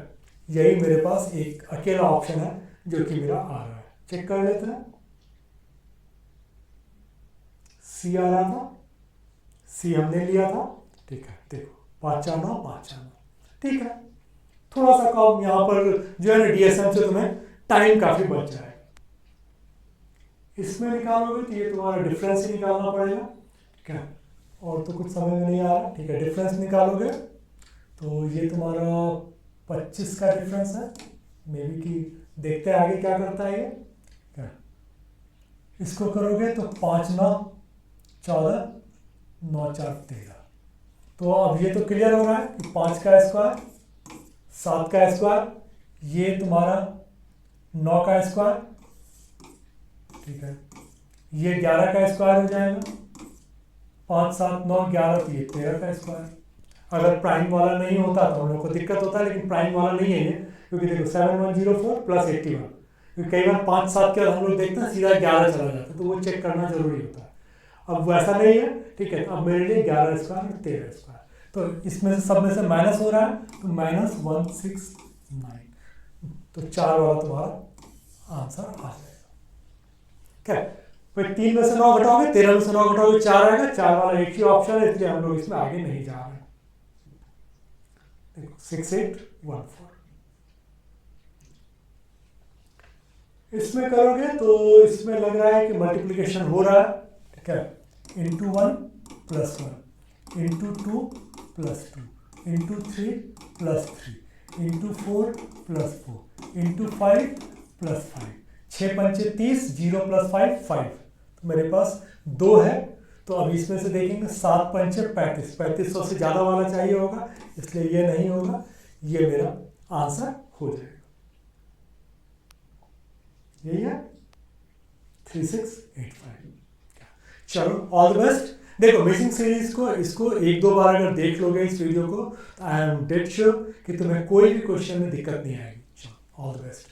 यही मेरे पास एक अकेला ऑप्शन है जो कि मेरा आ रहा है। चेक कर लेते हैं, सी आ रहा था, सी हमने लिया था, ठीक है, देखो 5 4 9 5 4 9, ठीक है। थोड़ा सा काम यहाँ पर जो है ना डीएसएम से तुम्हें टाइम काफी बच जाएगा। इसमें निकालोगे तो ये तुम्हारा डिफरेंस ही निकालना पड़ेगा, ठीक है, और तो कुछ समझ में नहीं आ रहा, ठीक है, डिफरेंस निकालोगे तो ये तुम्हारा 25 का डिफरेंस है, मे बी कि देखते हैं आगे क्या करता है ये, क्या इसको करोगे तो 5 9 14 9 4 13, तो अब ये तो क्लियर हो रहा है कि 5 का स्क्वायर 7 का स्क्वायर, ये तुम्हारा 9 का स्क्वायर, ठीक है, ये 11 का स्क्वायर हो जाएगा, 5 7 9 11, तो ये 13 का स्क्वायर। अगर प्राइम वाला नहीं होता तो हम लोग को दिक्कत होता है, लेकिन प्राइम वाला नहीं है ये, क्योंकि देखो 7104 प्लस 81, क्योंकि कई बार 5 7 के बाद हम लोग देखते हैं सीधा 11 चला जाता है, तो वो चेक करना जरूरी होता है। अब वैसा नहीं है, ठीक है, अब मेरे लिए 11 स्क्वायर और 13 स्क्वायर, तो इसमें से सब में से माइनस हो रहा है, तो -169, तो 4 वाला तुम्हारा आंसर आ जाएगा। क्या भाई 3 में से 9 घटाओगे, 13 में से 9 घटाओगे 4 आएगा, 4 वाला एक ही ऑप्शन है, इसलिए हम लोग इसमें आगे नहीं जा रहे हैं। देखो 6814, इसमें करोगे तो इसमें लग रहा है कि मल्टीप्लिकेशन हो रहा है, ठीक है, into 1 + 1 into 2 + 2 into 3 + 3 into 4 + 4 into 5 + 5, 6 पंचे 30, 0 + 5 5, तो मेरे पास 2 है, तो अब इसमें से देखेंगे 7 पंचे 35, 3500 से ज़्यादा वाला चाहिए होगा, इसलिए ये नहीं होगा, ये मेरा आंसर हो जाएगा, यही है 3685। चलो ऑल द बेस्ट। देखो बेसिक सीरीज को इसको 1-2 बार अगर देख लोगे इस वीडियो को, तो आई एम डेड श्योर कि तुम्हें कोई भी क्वेश्चन में दिक्कत नहीं आएगी। All the best.